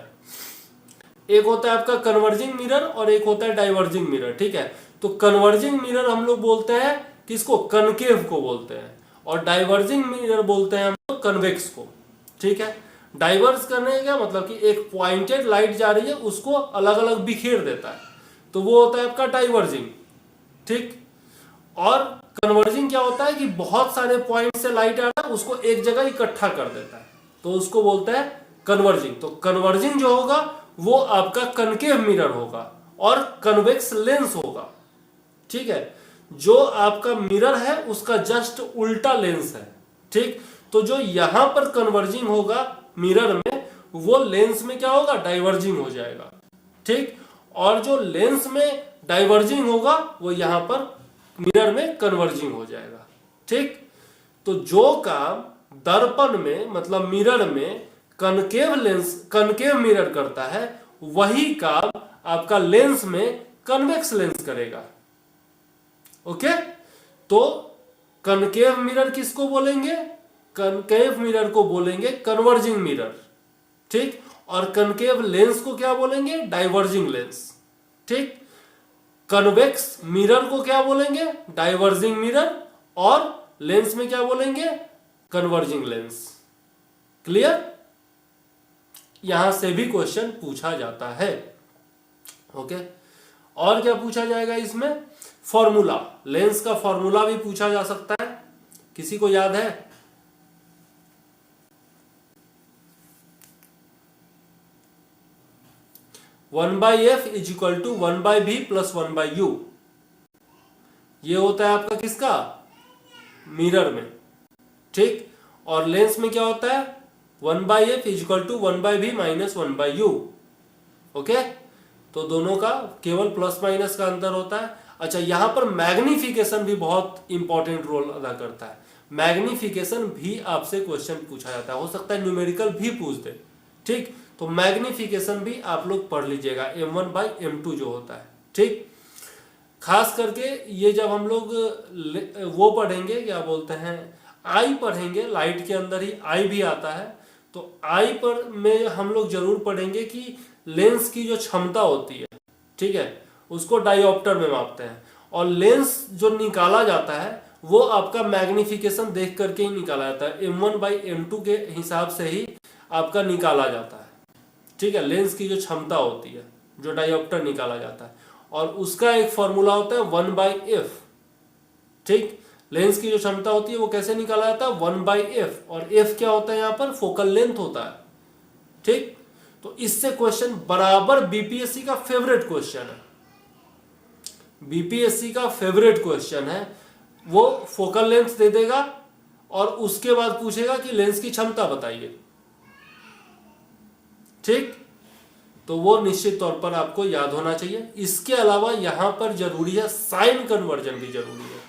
एक होता है आपका कन्वर्जिंग मिरर और एक होता है डाइवर्जिंग मिरर, ठीक है। तो कन्वर्जिंग मिरर हम लोग बोलते हैं किसको, कनकेव को बोलते हैं, और डाइवर्जिंग मिरर बोलते हैं हम लोग कन्वेक्स को, ठीक है। डाइवर्स करने का क्या मतलब कि एक पॉइंटेड लाइट जा रही है उसको अलग अलग बिखेर देता है, तो वो होता है आपका डाइवर्जिंग, ठीक। और कन्वर्जिंग क्या होता है कि बहुत सारे पॉइंट से लाइट आ रहा है उसको एक जगह इकट्ठा कर देता है, तो उसको बोलते हैं कन्वर्जिंग। तो कन्वर्जिंग जो होगा वो आपका कनकेव मिरर होगा और कन्वेक्स लेंस होगा, ठीक है। जो आपका मिरर है उसका जस्ट उल्टा लेंस है, ठीक। तो जो यहां पर कन्वर्जिंग होगा मिरर में वो लेंस में क्या होगा, डाइवर्जिंग हो जाएगा, ठीक। और जो लेंस में डाइवर्जिंग होगा वो यहां पर मिरर में कन्वर्जिंग हो जाएगा, ठीक। तो जो काम दर्पण में मतलब मिरर में कनकेव मिरर करता है वही काम आपका लेंस में कन्वेक्स लेंस करेगा, ओके। तो कनकेव मिरर किसको बोलेंगे, कनकेव मिरर को बोलेंगे कन्वर्जिंग मिरर, ठीक। और कनकेव लेंस को क्या बोलेंगे, डाइवर्जिंग लेंस, ठीक। कन्वेक्स मिरर को क्या बोलेंगे, डाइवर्जिंग मिरर, और लेंस में क्या बोलेंगे, कन्वर्जिंग लेंस। क्लियर? यहां से भी क्वेश्चन पूछा जाता है, ओके। और क्या पूछा जाएगा इसमें, फॉर्मूला, लेंस का फॉर्मूला भी पूछा जा सकता है, किसी को याद है? One by f is equal to 1/v प्लस 1/u। ये होता है आपका किसका, मिरर में, ठीक। और लेंस में क्या होता है, 1/f is equal to 1/v minus 1/u, okay. तो दोनों का केवल प्लस माइनस का अंतर होता है। अच्छा, यहां पर मैग्निफिकेशन भी बहुत इंपॉर्टेंट रोल अदा करता है। मैग्निफिकेशन भी आपसे क्वेश्चन पूछा जाता है, हो सकता है न्यूमेरिकल भी पूछ दे, ठीक। तो मैग्निफिकेशन भी आप लोग पढ़ लीजिएगा, m1/m2 जो होता है, ठीक। खास करके ये जब हम लोग वो पढ़ेंगे, क्या बोलते हैं, आई पढ़ेंगे, लाइट के अंदर ही आई भी आता है, तो आई पर में हम लोग जरूर पढ़ेंगे कि लेंस की जो क्षमता होती है, ठीक है, उसको डायोप्टर में मापते हैं। और लेंस जो निकाला जाता है वो आपका मैग्निफिकेशन देख करके ही निकाला जाता है, M1/M2 के हिसाब से ही आपका निकाला जाता है, ठीक है। लेंस की जो क्षमता होती है, जो डायोप्टर निकाला जाता है, और उसका एक फॉर्मूला होता है 1/f, ठीक। लेंस की जो क्षमता होती है वो कैसे निकाला जाता है, 1/f, और f क्या होता है यहाँ पर, फोकल लेंथ होता है, ठीक। तो इससे क्वेश्चन बराबर बीपीएससी का फेवरेट क्वेश्चन है, बीपीएससी का फेवरेट क्वेश्चन है। वो फोकल लेंथ दे देगा और उसके बाद पूछेगा कि लेंस की क्षमता बताइए, ठीक। तो वो निश्चित तौर पर आपको याद होना चाहिए। इसके अलावा यहां पर जरूरी है साइन कन्वर्जन भी जरूरी है,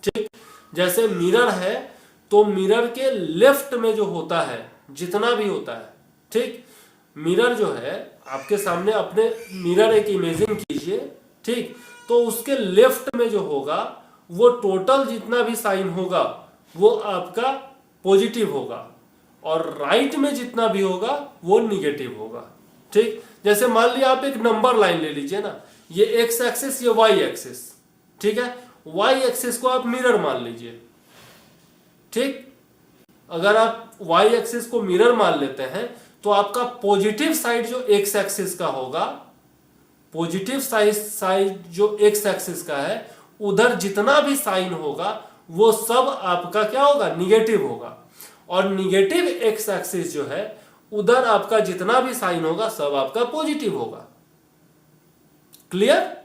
ठीक। जैसे मिरर है तो मिरर के लेफ्ट में जो होता है, जितना भी होता है, ठीक, मिरर जो है आपके सामने, अपने मिरर एक इमेजिन कीजिए, ठीक, तो उसके लेफ्ट में जो होगा वो टोटल जितना भी साइन होगा वो आपका पॉजिटिव होगा, और राइट में जितना भी होगा वो निगेटिव होगा, ठीक। जैसे मान लिया आप एक नंबर लाइन ले लीजिए ना, ये एक्स एक्सिस, ये वाई एक्सिस, ठीक है। वाई एक्सिस को आप मिरर मान लीजिए, ठीक। अगर आप वाई एक्सिस को मिरर मान लेते हैं तो आपका पॉजिटिव साइड जो एक्स एक्सिस का होगा, पॉजिटिव साइड जो एक्स एक्सिस का है, उधर जितना भी साइन होगा वो सब आपका क्या होगा, निगेटिव होगा। और निगेटिव एक्स एक्सिस जो है उधर आपका जितना भी साइन होगा सब आपका पॉजिटिव होगा। क्लियर?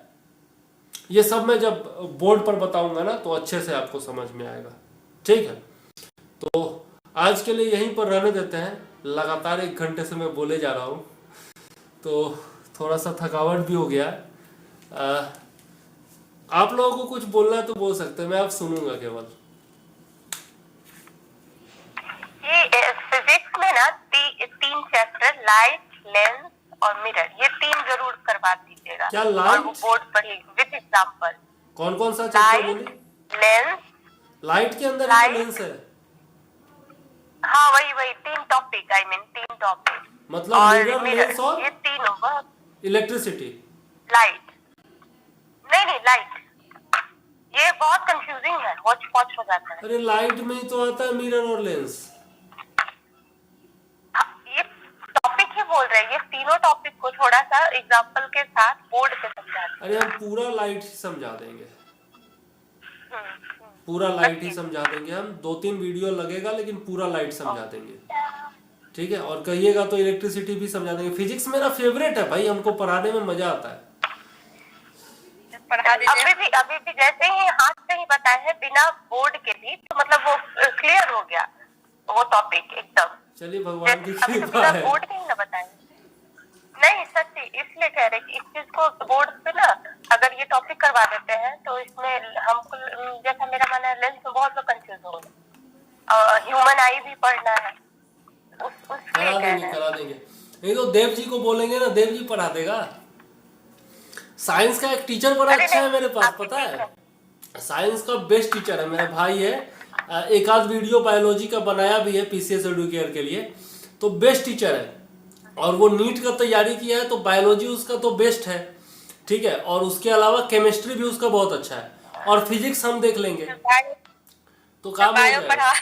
ये सब मैं जब बोर्ड पर बताऊंगा ना तो अच्छे से आपको समझ में आएगा, ठीक है। तो आज के लिए यहीं पर रहने देते हैं, लगातार 1 घंटे से मैं बोले जा रहा हूं तो थोड़ा सा थकावट भी हो गया है। आप लोगों को कुछ बोलना है तो बोल सकते हैं, मैं आप सुनूंगा केवल। ये फिजिक्स में ना 3 चैप्टर, लाइट, लेंस और मिरर, ये 3 जरूर करवा दीजिएगा। क्या लाइट? और वो बोर्ड पर ही विद एग्जांपल। कौन कौन सा चैप्टर बोले? लेंस। लाइट के अंदर लाइट, लेंस है? हाँ वही 3 टॉपिक, 3 टॉपिक। मतलब और मिरर, लेंस और ये 3 होगा। इलेक्ट्रिसिटी, लाइट नहीं लाइट, ये बहुत कंफ्यूजिंग है, होच पोच हो जाता है। अरे लाइट में ही तो आता है मिरर और लेंस। ये टॉपिक ही बोल रहे हैं, ये तीनों टॉपिक को थोड़ा सा एग्जांपल के साथ बोर्ड पे समझा दें। अरे हम पूरा लाइट ही समझा देंगे, पूरा लाइट ही समझा देंगे हम। 2-3 वीडियो लगेगा लेकिन पूरा लाइट समझा देंगे, ठीक है। और कहिएगा तो इलेक्ट्रिसिटी भी समझा देंगे। फिजिक्स मेरा फेवरेट है भाई, हमको पढ़ाने में मजा आता है। अभी भी जैसे ही हाथ से ही बताए हैं बिना बोर्ड के भी, तो मतलब वो क्लियर हो गया वो टॉपिक एकदम। चलिए भगवान की अभी तो कृपा बिना है। बोर्ड के ही ना बताए। नहीं सच्ची, इसलिए कह रहे कि इस चीज को बोर्ड पे ना अगर ये टॉपिक करवा देते हैं तो इसमें हमको, जैसा मेरा मानना है, लेंस में बहुत लोग कंफ्यूज होंगे, ह्यूमन आई भी पढ़ना है, करा देंगे। नहीं तो देव जी को बोलेंगे ना, देव जी पढ़ा देगा। साइंस का एक टीचर बड़ा अच्छा है मेरे पास, पता है, साइंस का बेस्ट टीचर है, मेरा भाई है। एक आध वीडियो बायोलॉजी का बनाया भी है पीसीएस एडुकेयर के लिए, तो बेस्ट टीचर है। और वो नीट का तैयारी किया है तो बायोलॉजी उसका तो बेस्ट है, ठीक है। और उसके अलावा केमिस्ट्री भी उसका बहुत अच्छा है, और फिजिक्स हम देख लेंगे तो काम हो जाएगा,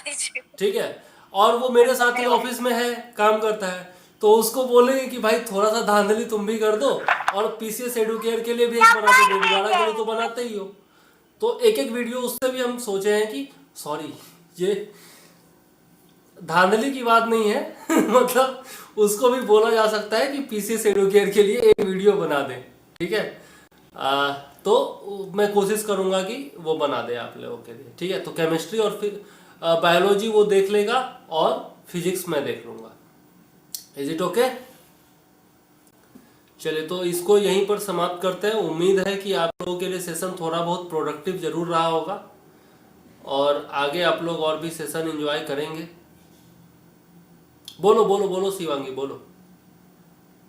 ठीक है। और वो मेरे साथ ही ऑफिस में है, काम करता है, तो उसको बोलेंगे कि भाई थोड़ा सा धांधली तुम भी कर दो, और पीसीएस एडुकेयर के लिए भी एक बना दो, दोबारा के लिए तो बनाते ही हो। तो एक वीडियो उससे भी हम सोचे हैं कि सॉरी ये धांधली की बात नहीं है मतलब उसको भी बोला जा सकता है कि पीसीएस एडुकेयर के लिए एक वीडियो बना दे, ठीक है। तो मैं कोशिश करूंगा कि वो बना दे आप लोगों के लिए, ठीक है। तो केमिस्ट्री और फिर बायोलॉजी वो देख लेगा और फिजिक्स मैं देख लूंगा। Is it okay? चलिए तो इसको यहीं पर समाप्त करते हैं। उम्मीद है कि आप लोगों के लिए सेशन थोड़ा बहुत प्रोडक्टिव जरूर रहा होगा, और आगे आप लोग और भी सेशन एंजॉय करेंगे। बोलो बोलो बोलो शिवांगी, बोलो।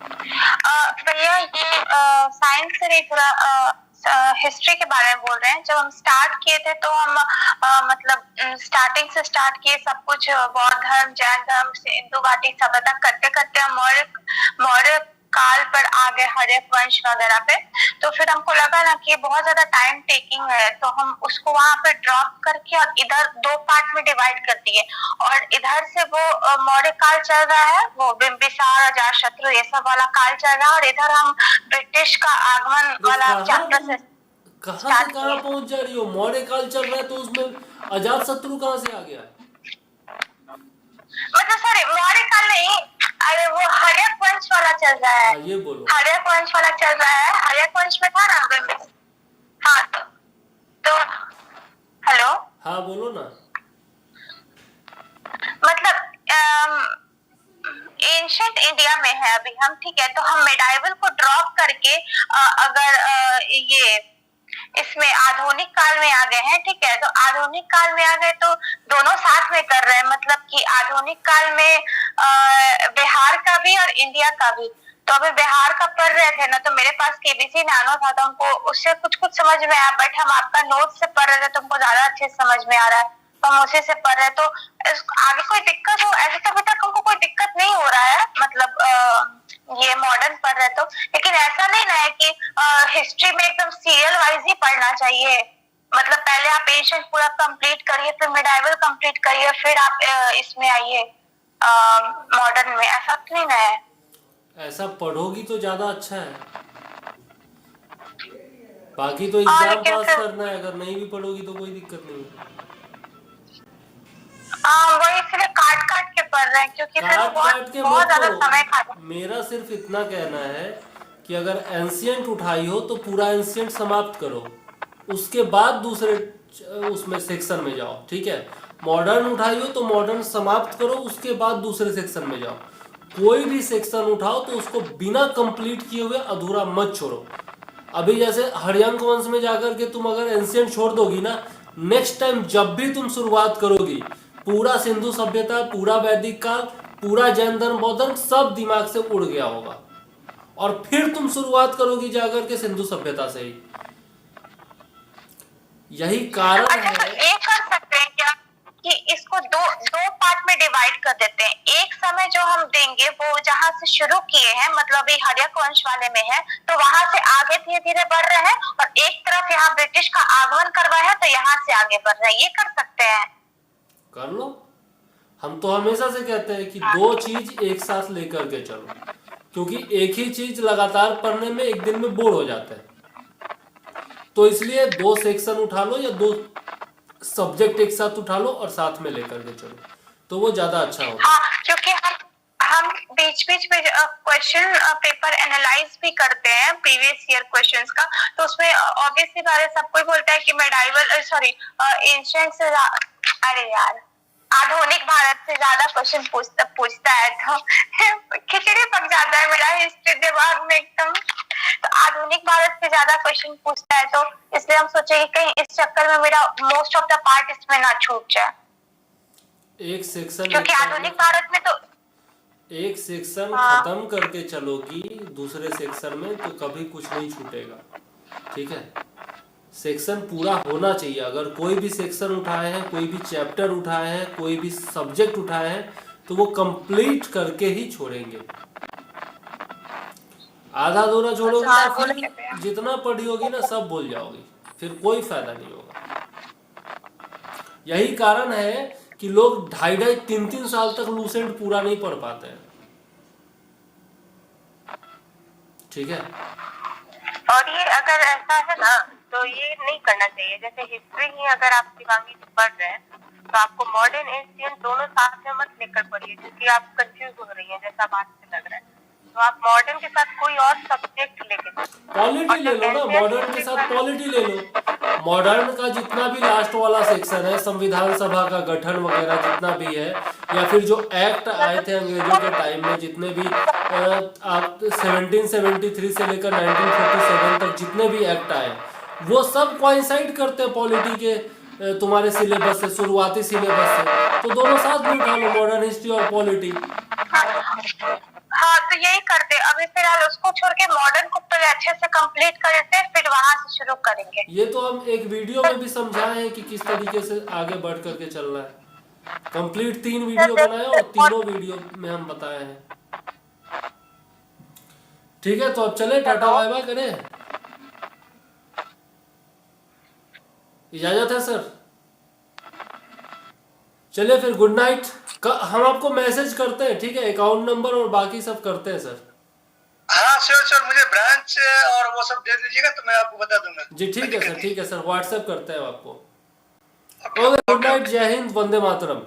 भैया ये साइंस से थोड़ा हिस्ट्री के बारे में बोल रहे हैं। जब हम स्टार्ट किए थे तो हम मतलब स्टार्टिंग से स्टार्ट किए सब कुछ, बौद्ध धर्म, जैन धर्म से हिंदू घाटी सभ्यता करते करते हम मौर्य काल पर आ गए, हर्यक वंश वगैरह पे। तो फिर हमको लगा ना कि बहुत ज्यादा टाइम टेकिंग है, तो हम उसको वहां पे ड्रॉप करके और इधर 2 पार्ट में डिवाइड कर दिए। और इधर से वो मौर्य काल चल रहा है, वो बिंबिसार, अजातशत्रु ये सब वाला काल चल रहा है, और इधर हम ब्रिटिश का आगमन वाला चैप्टर से कहाँ से कहाँ पहुंच जा रही हो? मौर्य काल चल रहा है तो उसमें अजात शत्रु कहाँ से आ गया? मतलब सॉरी, मौर्य काल नहीं, अरे वो हर्यक वंश वाला चल रहा है। ये बोलो। हर्यक वंश वाला चल रहा है, हर्यक वंश में था ना। हाँ तो हेलो, हाँ बोलो ना। मतलब एंशिएंट इंडिया में है अभी हम, ठीक है। तो हम मेडाइवल को ड्रॉप करके अगर ये इसमें आधुनिक काल में आ गए हैं, ठीक है। तो आधुनिक काल में आ गए तो दोनों साथ में कर रहे हैं, मतलब कि आधुनिक काल में बिहार का भी और इंडिया का भी। तो अभी बिहार का पढ़ रहे थे ना, तो मेरे पास केबीसी नानो था, तो हमको उससे कुछ कुछ समझ में आया, बट हम आपका नोट से पढ़ रहे थे तो हमको ज्यादा अच्छे से समझ में आ रहा है, तो हम उसी से पढ़ रहे हैं। तो आगे कोई दिक्कत हो ऐसे तो अभी तक हमको कोई दिक्कत नहीं हो रहा है, मतलब ये मॉडर्न पढ़ रहे तो। लेकिन ऐसा नहीं ना है कि हिस्ट्री में एकदम सीरियल वाइज ही पढ़ना चाहिए, मतलब पहले आप एंशिएंट पूरा कंप्लीट करिए, फिर मिडाइवल कंप्लीट करिए, फिर आप इसमें आइए मॉडर्न में, ऐसा तो नहीं ना है। ऐसा पढ़ोगी तो ज्यादा अच्छा है, बाकी तो एग्जाम पास करना है, अगर नहीं भी पढ़ोगी तो कोई दिक्कत नहीं है। वही इसलिए काट काट के पढ़ रहे हैं, क्योंकि फिर बहुत ज्यादा समय खाता। मेरा सिर्फ इतना कहना है कि अगर एंशिएंट उठाई हो तो पूरा एंशिएंट समाप्त करो, उसके बाद दूसरे उसमें सेक्शन में जाओ, ठीक है। मॉडर्न उठाई हो तो मॉडर्न समाप्त करो, उसके बाद दूसरे सेक्शन में जाओ। कोई भी सेक्शन उठाओ तो उसको बिना कंप्लीट किए हुए अधूरा मत छोड़ो। अभी जैसे हर्यक वंश में जाकर के तुम अगर एंशिएंट छोड़ दोगी ना, नेक्स्ट टाइम जब भी तुम शुरुआत करोगी, पूरा सिंधु सभ्यता, पूरा वैदिक काल, पूरा जैन धर्म, बौद्ध धर्म सब दिमाग से उड़ गया होगा, और फिर तुम शुरुआत करोगी जाकर के सिंधु सभ्यता से ही। यही कारण है। तो ये कर सकते हैं क्या कि इसको दो पार्ट में डिवाइड कर देते हैं। एक समय जो हम देंगे वो जहाँ से शुरू किए हैं, मतलब ये हर्यक वंश वाले में है, तो वहां से आगे धीरे धीरे बढ़ रहे हैं, और एक तरफ यहाँ ब्रिटिश का आगमन करवाया है तो यहाँ से आगे बढ़ रहे हैं। ये कर सकते हैं, कर लो। हम तो हमेशा से कहते हैं कि दो चीज एक साथ लेकर के चलो, क्योंकि एक ही चीज लगातार पढ़ने में एक दिन में बोर हो जाता है। तो इसलिए 2 सेक्शन उठा लो या 2 सब्जेक्ट एक साथ उठा लो और साथ में लेकर के चलो, तो वो ज्यादा अच्छा होगा। हाँ, क्योंकि हम बीच बीच में क्वेश्चन पेपर एनालाइज भी करते हैं प्रीवियस ईयर क्वेश्चंस का, तो उसमें ऑब्वियसली बात सब कोई बोलता है कि मेडाइवल सॉरी एंशिएंट से, अरे यार आधुनिक भारत से ज्यादा क्वेश्चन पूछता है, तो खिचड़ी पक जाता है मेरा हिस्ट्री दिमाग में एकदम। तो आधुनिक भारत से ज्यादा क्वेश्चन पूछता है, तो इसलिए हम सोचे कि कहीं इस चक्कर में मेरा मोस्ट ऑफ द पार्ट इसमें ना छूट जाए। एक सेक्शन, क्योंकि आधुनिक भारत में तो एक सेक्शन खत्म करके चलोगी दूसरे सेक्शन में तो कभी कुछ नहीं छूटेगा, ठीक है। सेक्शन पूरा होना चाहिए। अगर कोई भी सेक्शन उठाए हैं, कोई भी चैप्टर उठाए हैं, कोई भी सब्जेक्ट उठाए हैं, तो वो कंप्लीट करके ही छोड़ेंगे। आधा अधूरा छोड़ोगे ना, फिर जितना पढ़ी होगी ना सब भूल जाओगी, फिर कोई फायदा नहीं होगा। यही कारण है कि लोग 2.5-3 साल तक लूसेंट पूरा नहीं पढ़ पाते हैं, ठीक है। और ये अगर ऐसा है ना तो ये नहीं करना चाहिए। जैसे हिस्ट्री ही अगर आप शिवांगी पढ़ रहे हैं तो आपको मॉडर्न एंशिएंट दोनों साथ में मत लेकर पढ़िए, क्योंकि आप कंफ्यूज हो रही हैं जैसा बात से लग रहा है। तो आप मॉडर्न के साथ कोई और सब्जेक्ट लेके पॉलिटी ले लो ना, मॉडर्न के साथ पॉलिटी ले लो। मॉडर्न का जितना भी लास्ट वाला सेक्शन है, संविधान सभा का गठन वगैरह जितना भी है, या फिर जो एक्ट आए थे अंग्रेजों के टाइम में, जितने भी आप 1773 से लेकर 1947 तक जितने भी एक्ट आए, वो सब कोइंसाइड करते हैं पॉलिटी के तुम्हारे सिलेबस से, शुरुआती सिलेबस से। तो दोनों साथ में उठा लो, मॉडर्न हिस्ट्री और पॉलिटी। हाँ, तो यही करते। अभी फिलहाल उसको छोड़ के मॉडर्न को पहले अच्छे से कंप्लीट करते, फिर वहां से शुरू करेंगे। ये तो हम एक वीडियो में भी समझाए हैं कि किस तरीके से आगे बढ़ करके चलना है। कंप्लीट 3 वीडियो बनाए और तीनों वीडियो में हम बताए हैं। ठीक है, तो अब चले, टाटा बाय बाय करें, इजाजत है सर। चलिए फिर, गुड नाइट। हम आपको मैसेज करते हैं, ठीक है, अकाउंट नंबर और बाकी सब करते हैं सर। हाँ श्योर श्योर, मुझे ब्रांच और वो सब दे दीजिएगा तो मैं आपको बता दूंगा। जी ठीक है सर, ठीक है सर, व्हाट्सएप करते हैं आपको। ओके ओके, गुड नाइट, जय हिंद, वंदे मातरम।